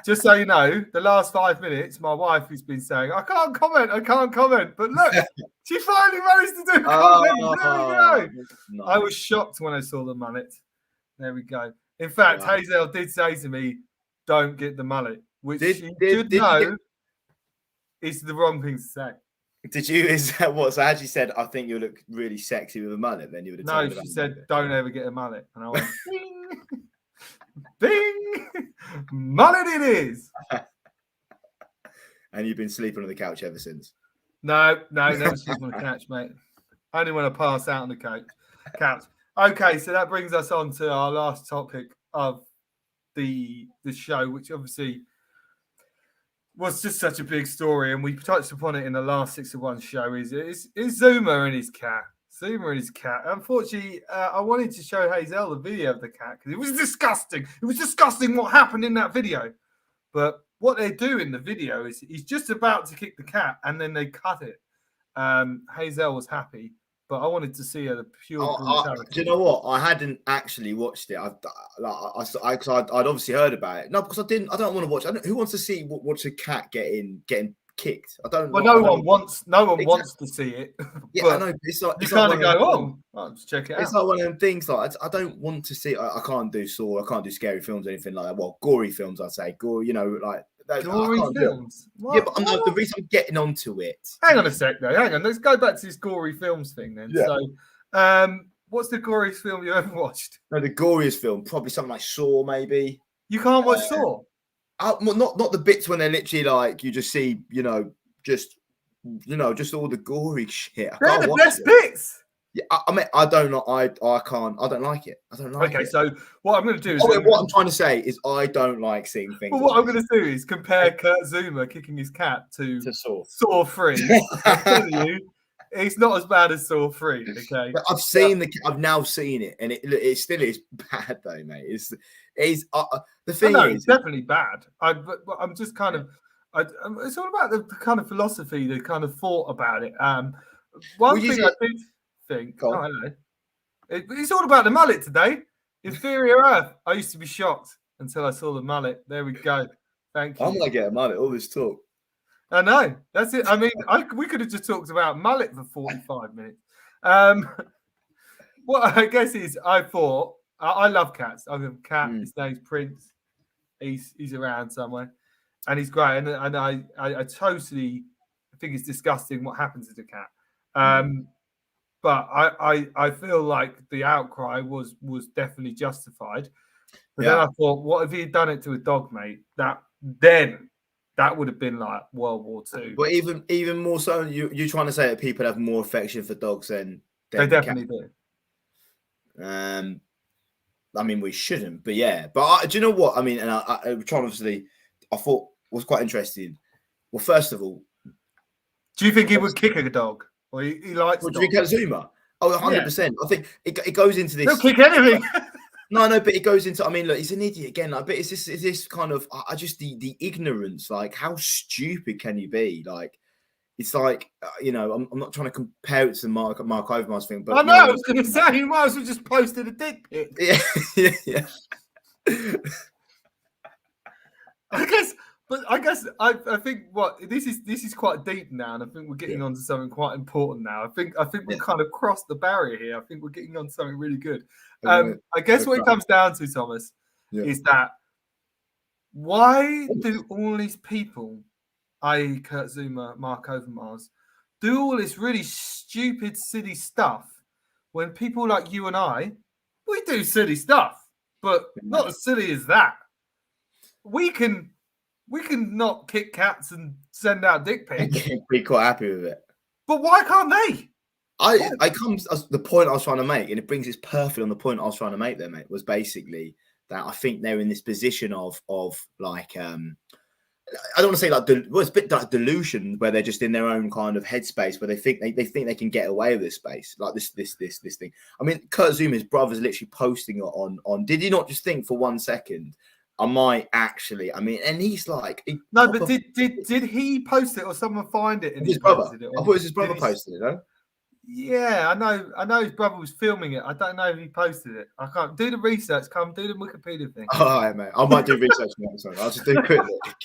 Just so you know, the last 5 minutes, my wife has been saying, I can't comment. But look, she finally managed to do comment. There we go. Nice. I was shocked when I saw the mullet. There we go. In fact, Hazel did say to me, don't get the mullet, which she should know is the wrong thing to say. Did you? Is that what? So as you said, I think you look really sexy with a mullet. Then you would have. No, she said, don't ever get a mullet. And I went, bing, mullet it is. And you've been sleeping on the couch ever since? No, never sleep on the couch, mate. Only when I pass out on the couch. Okay, so that brings us on to our last topic of the show, which obviously was just such a big story, and we touched upon it in the last 6-1 show. Is Zouma and his cat. Zouma and his cat. Unfortunately, I wanted to show Hazel the video of the cat because it was disgusting. It was disgusting what happened in that video. But what they do in the video is he's just about to kick the cat and then they cut it. Hazel was happy, but I wanted to see her the pure brutality. Do you know what? I hadn't actually watched it. I'd obviously heard about it. No, because I didn't. I don't want to watch. Who wants to watch a cat getting kicked? I don't. Well, no one wants to see it. Yeah, I know. It's like you kind of go, I'll just check it out. It's like one of them things. Like I don't want to see. I can't do Saw. I can't do scary films or anything like that. Well, gory films, I'd say. Gore, like. Gory films. Yeah, but the reason I'm getting onto it. Hang on a sec, though. Hang on. Let's go back to this gory films thing then. Yeah. So, what's the goriest film you ever watched? No, the goriest film, probably something like Saw, maybe. You can't watch Saw? Well, not the bits when they're literally like you just see, just all the gory shit. They're the best bits. Yeah, I mean, I don't know. I can't. I don't like it. I don't like it. Okay, so what I'm going to do is... what I'm trying to say is I don't like seeing things. Well, what I'm going to do is compare Kurt Zouma kicking his cat to Saw 3. I'm telling you, it's not as bad as Saw 3, okay? But I've now seen it, and it still is bad, though, mate. The thing is... it's definitely bad. But I'm just kind of... it's all about the kind of philosophy, the kind of thought about it. One thing I did... hello. It's all about the mullet today. Inferior Earth. I used to be shocked until I saw the mullet. There we go. Thank you. I'm gonna get a mullet. All this talk. I know. That's it. I mean, we could have just talked about mullet for 45 minutes. What I guess is, I thought I love cats. I have a cat. His name's Prince. He's around somewhere, and he's great. And I totally think it's disgusting what happens to the cat. But I feel like the outcry was definitely justified. But then I thought, what if he had done it to a dog, mate? That would have been like World War II. But even more so, you're trying to say that people have more affection for dogs than they definitely do. I mean, we shouldn't, but yeah. But do you know what I mean? And I'm trying, obviously, I thought was quite interesting. Well, first of all, do you think he would kick a dog? Or he likes dogs? Do you get Zouma? Oh, 100%. Yeah. I think it goes into this. He'll kick anything. No, but it goes into. I mean, look, he's an idiot again. Like, but it's this kind of. I just the ignorance. Like, how stupid can you be? Like, it's like I'm not trying to compare it to the Mark Overmars thing, but I know. I was going to say you might as well just posted a dick pic. Yeah. I guess I think this is quite deep now, and I think we're getting onto something quite important now. I think we've kind of crossed the barrier here. I think we're getting on something really good. I guess what it comes down to, Thomas, is that why do all these people, i.e. Kurt Zouma, Mark Overmars, do all this really stupid, silly stuff when people like you and I, we do silly stuff, but not as silly as that. We can not kick cats and send out dick pics. Be quite happy with it. But why can't they? I come the point I was trying to make, and it brings us perfect on the point I was trying to make there, mate, was basically that I think they're in this position of like I don't want to say like it's a bit like delusion, where they're just in their own kind of headspace where they think they can get away with this space, like this thing. I mean, Kurt Zouma's brother's literally posting it on. Did he not just think for 1 second? I might actually. I mean, and he's like, no, but did he post it or someone find it? His brother. I thought it was his brother posted it. No? Yeah, I know his brother was filming it. I don't know if he posted it. I can't do the research. Come do the Wikipedia thing. All right, mate. I might do research next time. I'll just do a quick look.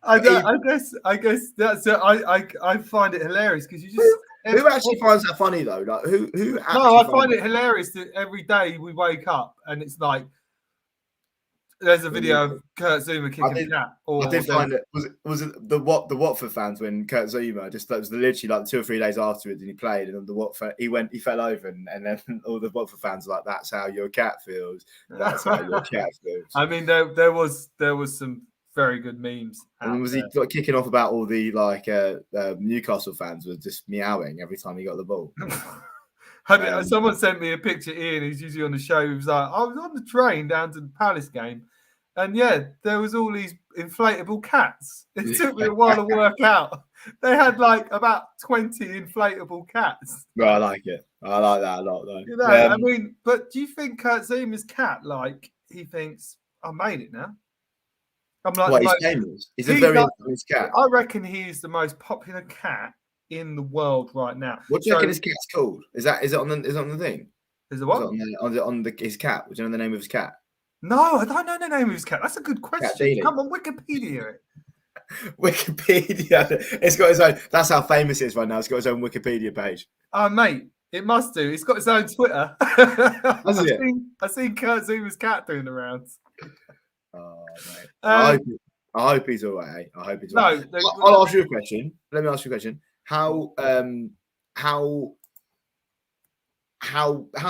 I guess that's it. I find it hilarious because you just. Who actually finds that funny though? Like who? No, I find it hilarious that every day we wake up and it's like. There's a video of Kurt Zouma kicking a cat. I did find it. Was it the Watford fans when Kurt Zouma that was literally like 2 or 3 days afterwards, and he played, and the Watford he fell over, and then all the Watford fans were like, "That's how your cat feels. That's how your cat feels." I mean, there was some very good memes. And was he kicking off about all the Newcastle fans were just meowing every time he got the ball? Someone sent me a picture. Ian, who's usually on the show. He was like, I was on the train down to the Palace game, And yeah, there was all these inflatable cats. It took me a while to work out. They had like about 20 inflatable cats. Bro, I like it. I like that a lot, though. You know, I mean, but do you think Zouma's cat, like, he thinks, I made it now? I'm like, what, he's famous? He's a he's very like- famous cat. I reckon he's the most popular cat in the world right now. What do you reckon his cat's called? Is it on the thing? Is it Is what? it on his cat? Do you know the name of his cat? No, I don't know the name of his cat. That's a good question. Dealey. Come on, Wikipedia it. Wikipedia. It's got its own. That's how famous it is right now. It's got its own Wikipedia page. Oh, mate, it must do. It's got its own Twitter. Has it? I've seen Kurt Zouma's cat doing the rounds. Oh, mate. I hope he's all right. I hope he's all right. No, I'll ask you a question. Let me ask you a question. How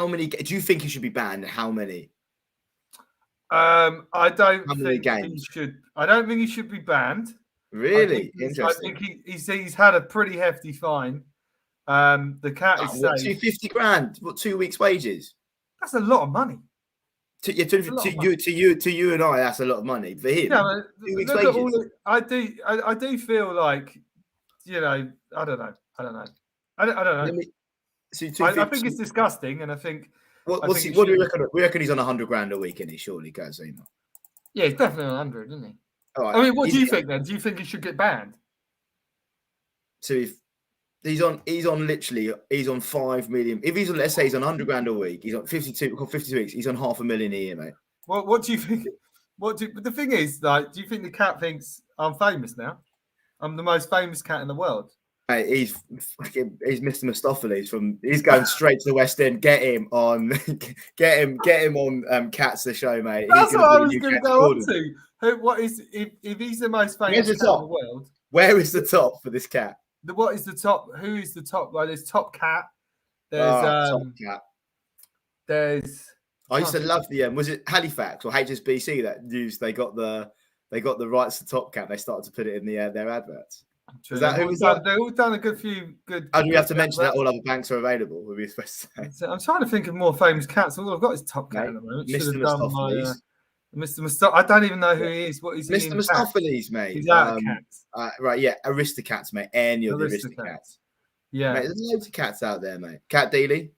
many do you think he should be banned? How many? I don't How many think he games? should. I don't think he should be banned. Really I interesting. think he's had a pretty hefty fine. The cat is What, safe. 50 grand? What, 2 weeks' wages? That's a lot of money. To you and I, that's a lot of money. For him, Yeah, 2 weeks' look at wages. all I do feel like, you know, I don't know. I don't know. I think it's disgusting, and I think. What I do think you reckon? We reckon he's on 100 grand a week, isn't he? Surely, Kurt Zouma. Yeah, he's definitely on 100, isn't he? All right. I mean, what do you think then? Do you think he should get banned? So if he's on 5 million. If he's on, let's say he's on 100 grand a week, he's on 52 weeks. He's on 500,000 a year, mate. What do you think? But the thing is, like, do you think the cat thinks I'm famous now? I'm the most famous cat in the world. Mate, he's Mr. Mistopheles he's going straight to the West End. Get him on Cats the Show, mate. That's what I was going to go on to. What is if he's the most famous cat in the world? Where is the top for this cat? What is the top? Who is the top? Like, there's Top Cat. There's Top Cat. There's. I used to love the was it Halifax or HSBC that used they got the rights to Top Cat. They started to put it in their adverts. Is that who was that? They've all done a few good. And we have to mention that all other banks are available. We'll be supposed to say. I'm trying to think of more famous cats. All I've got is Top Cat at the moment. Mr. Mistopheles. Mr. Mistopheles. I don't even know who he is. What is he? Mr. Mistopheles, mate. He's out of cats. Right, yeah, Aristocats, mate. Any of the Aristocats. Yeah, mate, there's loads of cats out there, mate. Cat Dealey.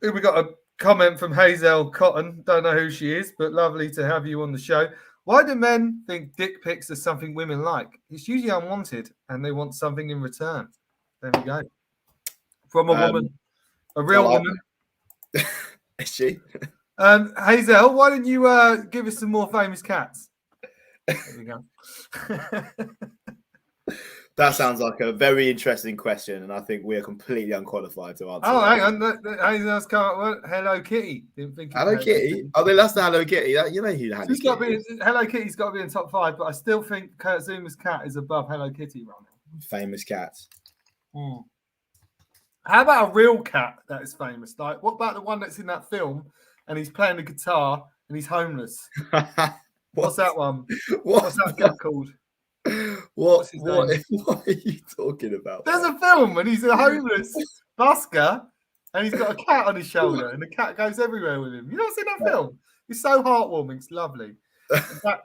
We got a comment from Hazel Cotton. Don't know who she is, but lovely to have you on the show. Why do men think dick pics are something women like? It's usually unwanted, and they want something in return. There we go. From a woman, a real woman. Is she? Hazel, why don't you give us some more famous cats? There we go. That sounds like a very interesting question, and I think we are completely unqualified to answer. Oh, hang on. Hazel's come up with Hello Kitty. Didn't think Hello Kitty. Oh, that's the Hello Kitty. You know who She's got to be. Hello Kitty's got to be in top 5, but I still think Kurt Zouma's cat is above Hello Kitty right now. Famous cats. How about a real cat that is famous? Like, what about the one that's in that film and he's playing the guitar and he's homeless? What's that one? What's that cat called? What are you talking about? There's a film and he's a homeless busker and he's got a cat on his shoulder and the cat goes everywhere with him. You not seen that film? It's so heartwarming. It's lovely.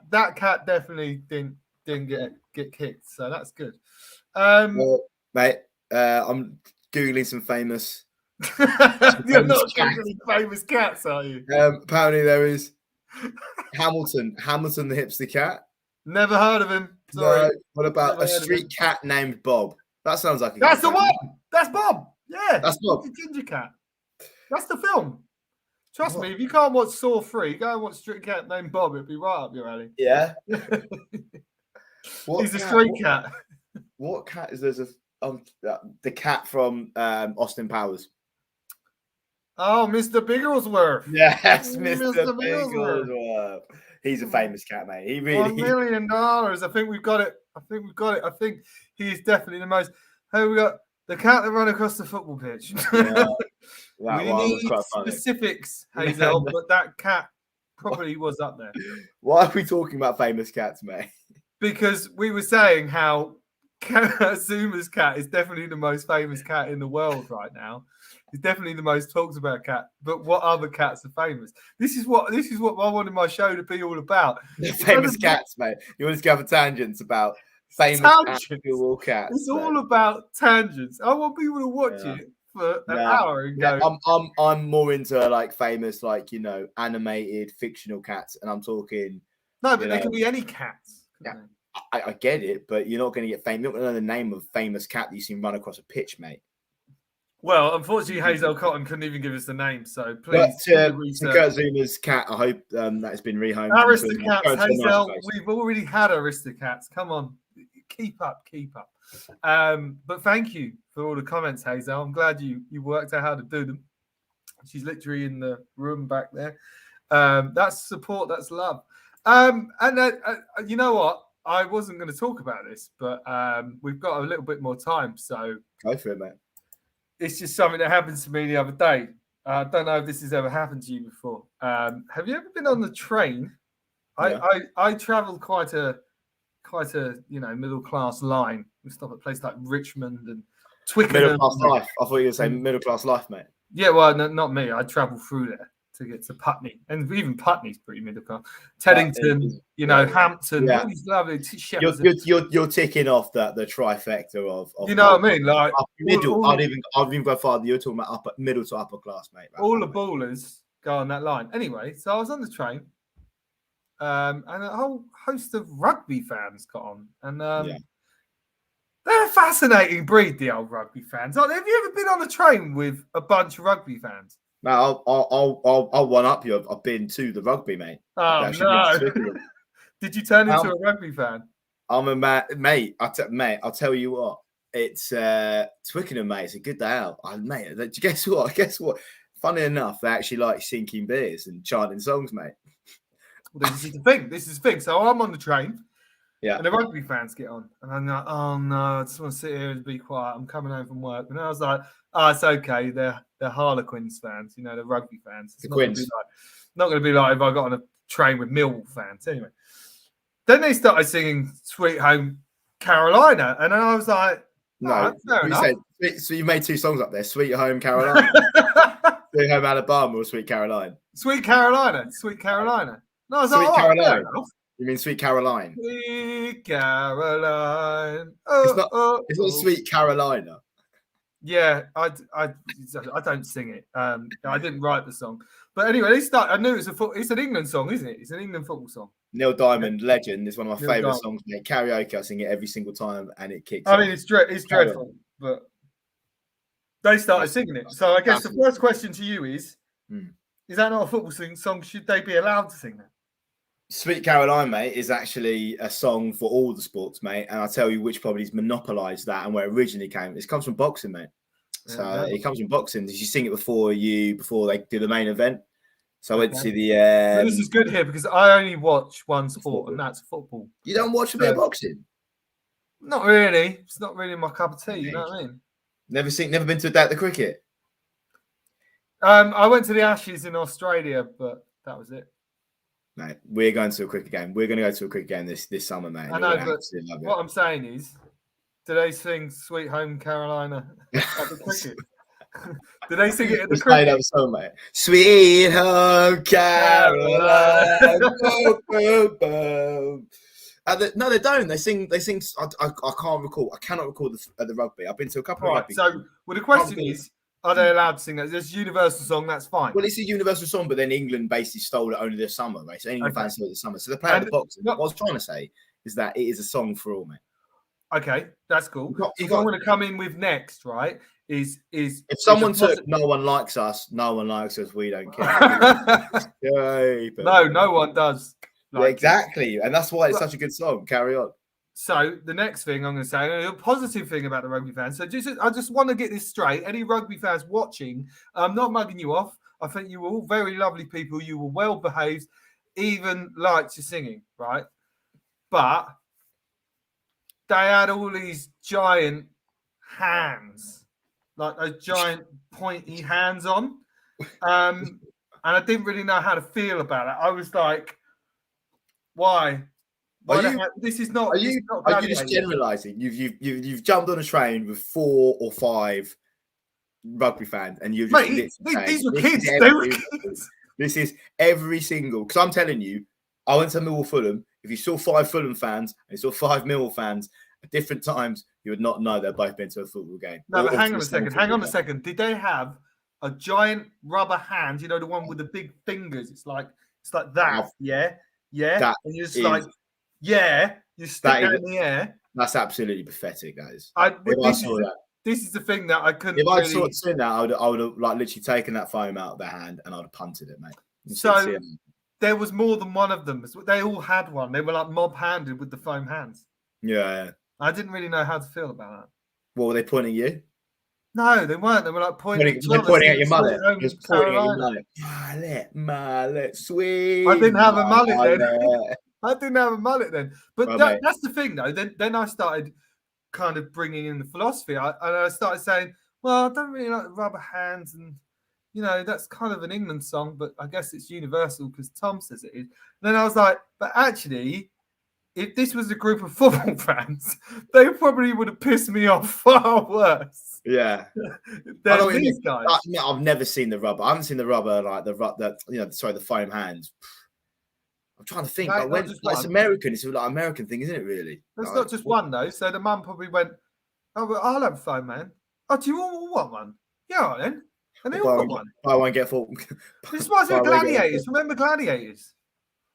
that cat definitely didn't get kicked, so that's good. Well, mate, I'm googling some famous. You're not googling famous cats, are you? Apparently there is Hamilton the hipster cat. Never heard of him. Sorry. No, what about a street cat named Bob? That sounds like that's the one. That's Bob. Yeah, that's Bob. The ginger cat. That's the film. Trust me, if you can't watch Saw 3, go and watch Street Cat named Bob. It'll be right up your alley. Yeah. He's a street cat. What cat is there's the cat from Austin Powers? Oh, Mr. Bigglesworth. Yes, Mr. Bigglesworth. He's a famous cat, mate. He really $1 million. I think we've got it. I think he is definitely the most. Hey, we got the cat that ran across the football pitch. Yeah, we need specifics, Hazel, but that cat probably was up there. Why are we talking about famous cats, mate? Because we were saying how Zouma's cat is definitely the most famous cat in the world right now. is definitely the most talked about cat. But what other cats are famous? This is what I wanted my show to be all about. The famous cats, mate. You want to go for tangents about famous actual cats. It's all about tangents. I want people to watch it for an hour and go. I'm more into like famous, like, you know, animated fictional cats, and I'm talking. No, but they can be any cats. Yeah, I get it, but you're not going to get famous. You're not going to know the name of a famous cat that you've seen run across a pitch, mate. Well, unfortunately, Hazel Cotton couldn't even give us the name, so please. But Kurt Zouma's cat, I hope that has been rehomed. Aristocats, Hazel, we've already had Aristocats. Come on, keep up. But thank you for all the comments, Hazel. I'm glad you worked out how to do them. She's literally in the room back there. That's support, that's love. And you know what? I wasn't going to talk about this, but we've got a little bit more time, so go for it, mate. It's just something that happened to me the other day. I don't know if this has ever happened to you before. Have you ever been on the train? Yeah. I travel quite a middle class line. We stop at places like Richmond and Twickenham. Middle class life. I thought you were going to say middle class life, mate. Yeah, well, not me. I travel through there to get to Putney, and even Putney's pretty middle class. Teddington, Hampton. Yeah. All these lovely You're ticking off the trifecta of you know what I mean, like middle. I'd even go farther. You're talking about middle to upper class, mate. All the ballers go on that line. Anyway, so I was on the train, and a whole host of rugby fans got on, and they're a fascinating breed, the old rugby fans. Have you ever been on a train with a bunch of rugby fans? No, I'll one up you. I've been to the rugby, mate. Oh no! Did you turn into a rugby fan? I'm a mate. I'll tell you what. It's Twickenham, mate. It's a good day out. Mate, guess what? Funny enough, they actually like sinking beers and chanting songs, mate. Well, this is the thing. So I'm on the train. Yeah. And the rugby fans get on. And I'm like, oh no, I just want to sit here and be quiet. I'm coming home from work. And I was like, it's okay. They're Harlequins fans, the rugby fans. It's the Quins. Not going to be like if I got on a train with Millwall fans. Anyway. Then they started singing Sweet Home Carolina. And then I was like, no, fair enough. So you made two songs up there, Sweet Home Carolina. Sweet Home Alabama or Sweet Caroline? Sweet Carolina. No, I was Sweet like, Caroline. You mean Sweet Caroline? Sweet Caroline. It's not Sweet Carolina. Yeah, I don't sing it. I didn't write the song. But anyway, I knew it's an England song, isn't it? It's an England football song. Neil Diamond, legend, is one of my favourite songs, mate. Karaoke, I sing it every single time and it kicks. I mean, it's dreadful, but they started singing it. So I guess the first question to you is that not a football song? Should they be allowed to sing that? Sweet Caroline, mate, is actually a song for all the sports, mate. And I'll tell you which properties monopolised that and where it originally came. It comes from boxing, mate. So it comes from boxing. Did you sing it before they do the main event? So I went to the... this is good here because I only watch one sport and that's football. You don't watch a bit of boxing? Not really. It's not really my cup of tea, you know what I mean? Never been to a day at the cricket? I went to the Ashes in Australia, but that was it. Mate, we're going to a cricket game. We're going to go to a cricket game this summer, mate. I know, but what I'm saying is, do they sing Sweet Home Carolina at the cricket? Do they sing it at the cricket? That song, mate. Sweet Home Carolina. No, they don't. They sing. I can't recall. I cannot recall the rugby. I've been to a couple of rugby. So, the question is, are they allowed to sing that? It's a universal song, that's fine. Well, it's a universal song, but then England basically stole it only this summer, right? So England fans stole it this summer. So they're playing the boxing. What I was trying to say is that it is a song for all, mate. Okay, that's cool. If I'm going to come in with next, right, is if someone took No One Likes Us, we don't care. No one does. Exactly. And that's why it's such a good song. Carry on. So the next thing I'm going to say, a positive thing about the rugby fans. So I just want to get this straight. Any rugby fans watching, I'm not mugging you off. I think you were all very lovely people. You were well behaved, even liked your singing, right? But they had all these giant hands, like those giant pointy hands on, and I didn't really know how to feel about it. I was like, why? This is not. Are you just generalising? You've jumped on a train with 4 or 5 rugby fan, and you're just Mate, literally saying, these were this kids. is They were every- kids. This is every single. Because I'm telling you, I went to Millwall Fulham. If you saw 5 Fulham fans and you saw 5 Millwall fans at different times, you would not know they've both been to a football game. No, but Or hang to on the a same second. Hang football on a game. second. Did they have a giant rubber hand? You know, the one with the big fingers. It's like that. Wow. Yeah, yeah. That and you're just is- like, yeah. You stick that that is- in the air. That's absolutely pathetic. That is. This is the thing that I couldn't. If I'd really... seen that, I would have like literally taken that foam out of their hand and I'd have punted it, mate. So there was more than one of them. They all had one. They were like mob-handed with the foam hands. Yeah. I didn't really know how to feel about that. What were they pointing at you? No, they weren't. They were like pointing at They're pointing at your mullet. Home Just in pointing at your Carolina. mullet, sweet. I didn't have a mullet then. mullet. I didn't have a mullet then. But Well, mate. that's the thing, though. Then I started kind of bringing in the philosophy. And I started saying, well, I don't really like the rubber hands. And, you know, that's kind of an England song, but I guess it's universal because Tom says it is. And then I was like, but actually, if this was a group of football fans, they probably would have pissed me off far worse Yeah. than these guys. I've never seen the rubber. I haven't seen the rubber like the foam hands. I'm trying to think. No, It's American. It's like an American thing, isn't it? Really? That's Like, not just one though. So the mum probably went, "Oh, well, I'll have a phone, man. Oh, do you all want one? Yeah, all right, then." And they all got one. I won't get full. This reminds me of Gladiators. Remember Gladiators?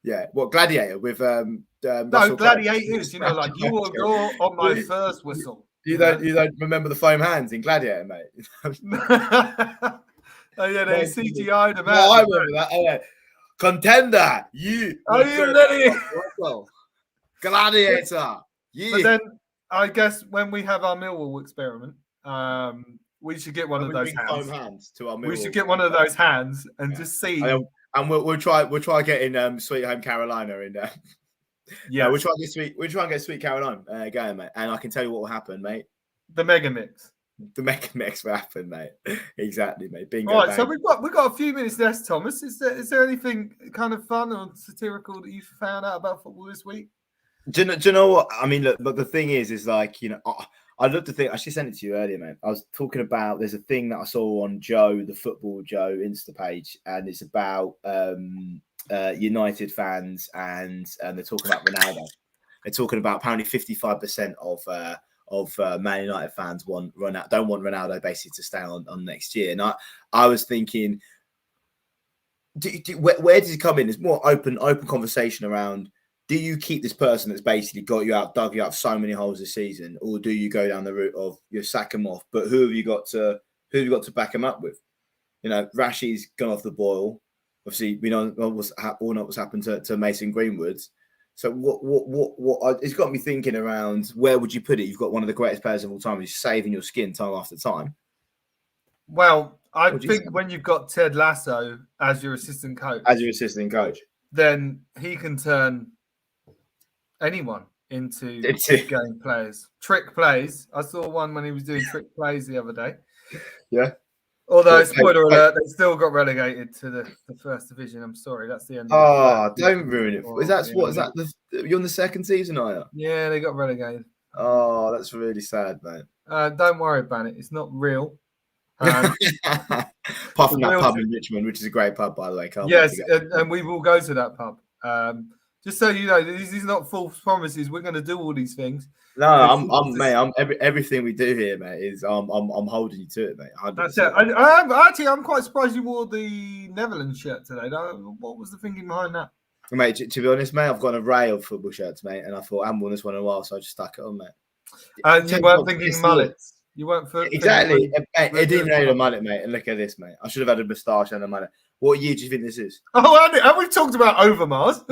Yeah. What Gladiator with No, Russell Crowe? Gladiators. You know, like you're on my first whistle. You don't remember the foam hands in Gladiator, mate? Oh yeah, they CGI'd them out. No, I remember that. Oh, yeah. Contender, you. Are you ready? Gladiator. Yeah. But then I guess when we have our Millwall experiment, we should get one of those hands. To our We should get one of those hands and just see. And we'll try getting Sweet Home Carolina in there. Yeah, we'll try and get Sweet Carolina going, mate. And I can tell you what will happen, mate. The mega mix. The mega mix will happen, mate. Exactly, mate. Bingo. All right, so we've got a few minutes left, Thomas. Is there anything kind of fun or satirical that you found out about football this week? Do you know what I mean? Look, but the thing is like, you know, I looked at the thing. I actually sent it to you earlier, man. I was talking about there's a thing that I saw on the Football Joe Insta page, and it's about United fans, and they're talking about Ronaldo. They're talking about apparently 55% of Man United fans don't want Ronaldo basically to stay on next year. And I was thinking, where does he come in? There's more open conversation around. Do you keep this person that's basically dug you out of so many holes this season, or do you go down the route of you sack him off? But who have you got to back him up with? You know, Rashi's gone off the boil. Obviously, we know what's happened to Mason Greenwood. So what it's got me thinking around where would you put it? You've got one of the greatest players of all time who's saving your skin time after time. Well, I think when you've got Ted Lasso as your assistant coach, then he can turn anyone into game players, trick plays. I saw one when he was doing trick plays the other day. Yeah. Although, spoiler alert, they still got relegated to the first division. I'm sorry, that's the end. Don't ruin it. Is that you're on the second season, are you? Yeah, they got relegated. Oh, that's really sad, mate. Don't worry about it. It's not real. Apart from that pub in Richmond, which is a great pub, by the way. Yes, and we will go to that pub. Just so you know, these are not false promises. We're going to do all these things. No, everything we do here, mate, is I'm holding you to it, mate. 100%. That's it. I'm quite surprised you wore the Netherlands shirt today. What was the thinking behind that? Mate, to be honest, mate, I've got an array of football shirts, mate, and I thought I haven't worn this one in a while, so I just stuck it on, mate. And you weren't thinking mullets. You weren't exactly. It didn't need a mullet, mate. And look at this, mate. I should have had a moustache and a mullet. What year do you think this is? Oh, and we've talked about Overmars.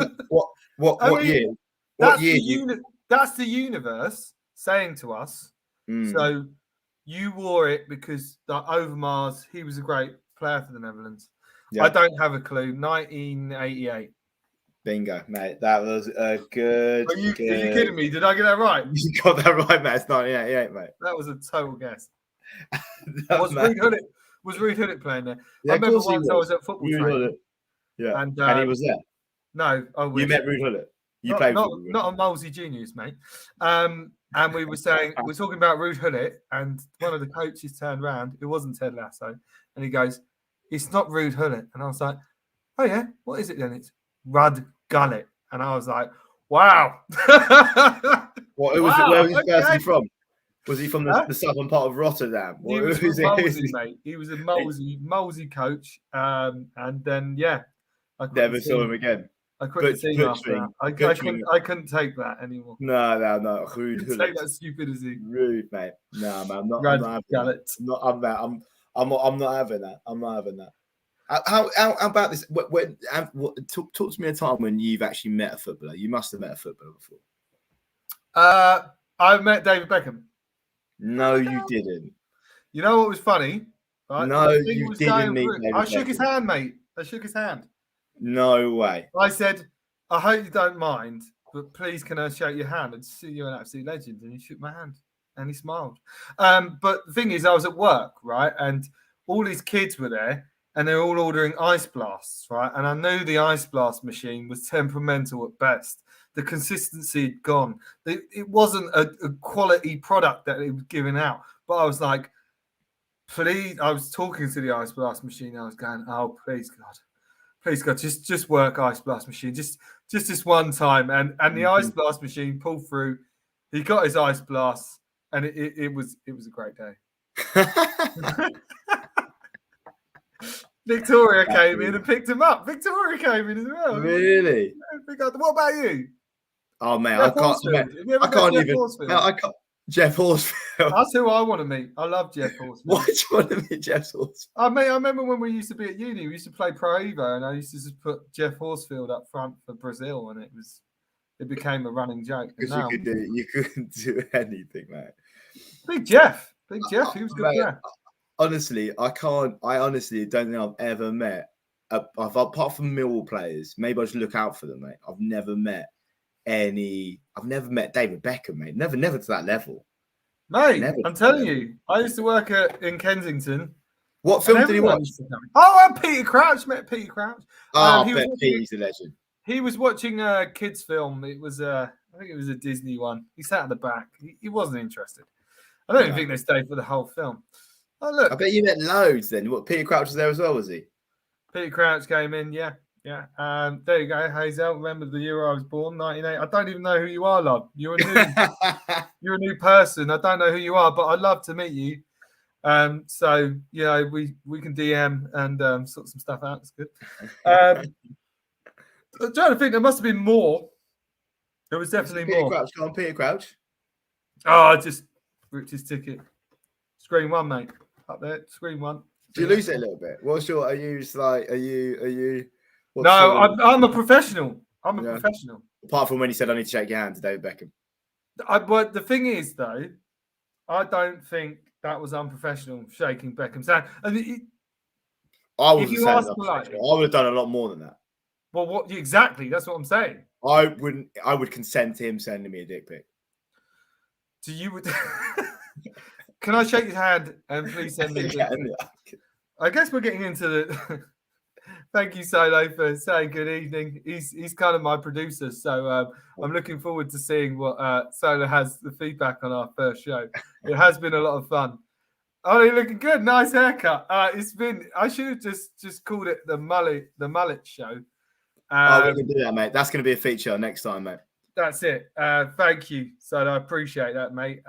What year? That's the universe saying to us. So you wore it because Overmars, he was a great player for the Netherlands. Yeah. I don't have a clue. 1988. Bingo, mate. That was a good. Are you kidding me? Did I get that right? You got that right, mate. It's 1988, mate. That was a total guess. Was Reed Hoodit playing there? Yeah, I remember once I was at football training. Yeah, and he was there. No, you met Reed Hoodit. You played not on Molesey Juniors, mate. and we were talking about Rude Hullet, and one of the coaches turned around. It wasn't Ted Lasso, and he goes, "It's not Rude Hullet," and I was like, "Oh yeah, what is it then?" It's Rudd Gullet, and I was like, "Wow." What? Where was this person from? Was he from the southern part of Rotterdam? He was from Molesey, mate. He was a Molesey coach, and then I never saw him again. I quit the team after that. I couldn't take that anymore. No. Rude Couldn't take that stupidity. Rude, mate. No, man. I'm not having that. I'm not having that. I'm not having that. How about this? Talk to me a time when you've actually met a footballer. You must have met a footballer before. I met David Beckham. No, you didn't. You know what was funny? Right? No, you didn't meet David I shook Beckham. his hand, mate. I shook his hand. No way. I said, "I hope you don't mind, but please can I shake your hand and see you're an absolute legend?" And he shook my hand and he smiled. But the thing is, I was at work, right? And all these kids were there and they're all ordering ice blasts, right? And I knew the ice blast machine was temperamental at best. The consistency had gone. It wasn't a quality product that it was giving out. But I was like, please, I was talking to the ice blast machine. I was going, "Oh, please God, just work ice blast machine, just this one time." And the ice blast machine pulled through. He got his ice blast, and it was a great day. Victoria came in and picked him up. Victoria came in as well. Really? What about you? Oh man, Jeff Horsfield. I can't. Jeff Horsfield. That's who I want to meet. I love Jeff Horsfield. Why do you want to meet Jeff Horsfield? I remember when we used to be at uni, we used to play Pro Evo, and I used to just put Jeff Horsfield up front for Brazil, and it became a running joke. Because you couldn't do anything, mate. Big Jeff, he was good. Yeah. Honestly, I honestly don't think I've ever met, apart from Millwall players. Maybe I should look out for them, mate. I've never met David Beckham, mate. Never to that level. Mate, I'm telling you, I used to work in Kensington. What film did he watch? And Peter Crouch. Met Peter Crouch. Oh, Peter's a legend. He was watching a kids' film. It was I think it was a Disney one. He sat at the back. He wasn't interested. I don't even think they stayed for the whole film. Oh, look. I bet you met loads then. What, Peter Crouch was there as well, was he? Peter Crouch came in, yeah. There you go, Hazel. Remember the year I was born, 1980. I don't even know who you are, love. You're a new person. I don't know who you are, but I'd love to meet you. So we can DM and sort some stuff out. It's good. I'm trying to think. There must have been more. There was definitely more. Crouch. Go on, Peter Crouch. Oh, I just ripped his ticket. Screen one, mate. Up there, screen one. Do you lose it a little bit? Are you? No, I'm a professional. I'm a professional. Apart from when he said, "I need to shake your hand" to David Beckham. But the thing is, though, I don't think that was unprofessional, shaking Beckham's hand. I mean, I would have done a lot more than that. Well, what exactly? That's what I'm saying. I would consent to him sending me a dick pic. So you would? Can I shake his hand and please send me a dick pic? I guess we're getting into the. Thank you, Solo, for saying good evening. He's kind of my producer, so I'm looking forward to seeing what Solo has the feedback on our first show. It has been a lot of fun. Oh, you're looking good. Nice haircut. It's been. I should have just called it the mullet show. We can do that, mate. That's going to be a feature next time, mate. That's it. Thank you, Solo. I appreciate that, mate.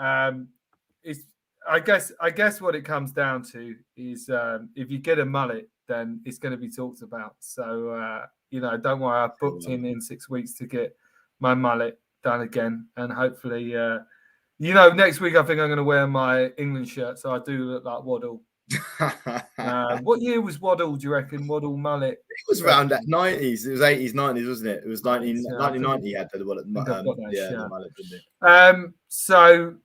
I guess what it comes down to is if you get a mullet, then it's going to be talked about. So, don't worry. I've booked in 6 weeks to get my mullet done again. And hopefully, next week I think I'm going to wear my England shirt. So I do look like Waddle. What year was Waddle, do you reckon? Waddle mullet? It was around that 90s. It was 80s, 90s, wasn't it? It was 1990 he had the mullet. The mullet, didn't it? So...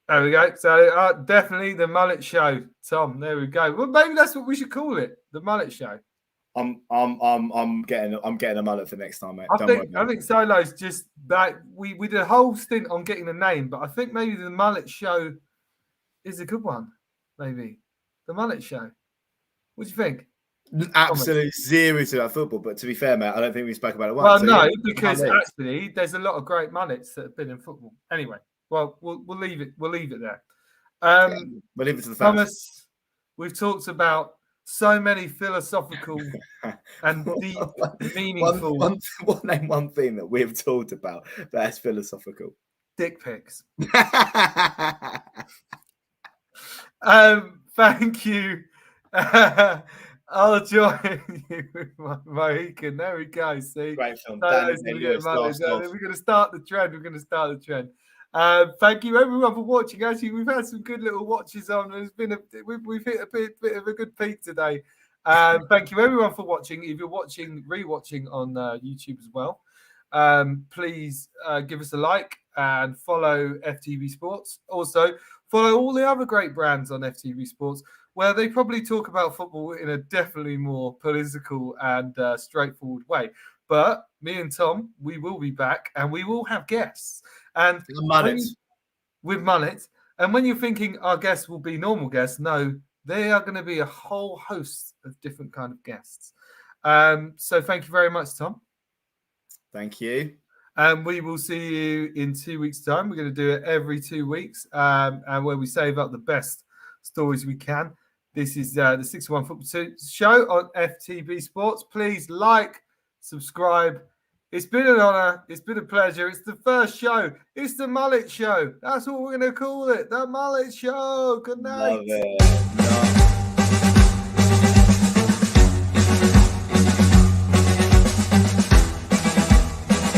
There we go. So definitely the mullet show, Tom. There we go. Well, maybe that's what we should call it, the mullet show. I'm getting a mullet for next time, mate. I think Solo's just that we did a whole stint on getting the name, but I think maybe the mullet show is a good one. Maybe the mullet show. What do you think? Absolute zero to that football, but to be fair, mate, I don't think we spoke about it once. Well, no, because actually there's a lot of great mullets that have been in football. Anyway. Well, we'll leave it. We'll leave it there. We'll leave it to the fans. Thomas, we've talked about so many philosophical and deep, meaningful Name one thing that we've talked about that's philosophical. dick pics. Thank you. I'll join you with my Mohican. There we go. See, Great film. we're going to start the trend. Thank you everyone for watching. Actually, we've had some good little watches on. It's been we've hit a bit of a good peak today. Thank you everyone for watching. If you're rewatching on YouTube as well, please give us a like and follow FTV Sports. Also, follow all the other great brands on FTV Sports, where they probably talk about football in a definitely more political and straightforward way. But me and Tom, we will be back and we will have guests. And with mullets. And when you're thinking our guests will be normal guests, no, they are going to be a whole host of different kind of guests. So thank you very much, Tom. Thank you. And we will see you in 2 weeks' time. We're going to do it every 2 weeks, and where we save up the best stories we can. This is the 61 Football Show on FTB Sports. Please like, subscribe. It's been an honor. It's been a pleasure. It's the first show. It's the Mullet Show. That's what we're going to call it. The Mullet Show. Good night. Love it.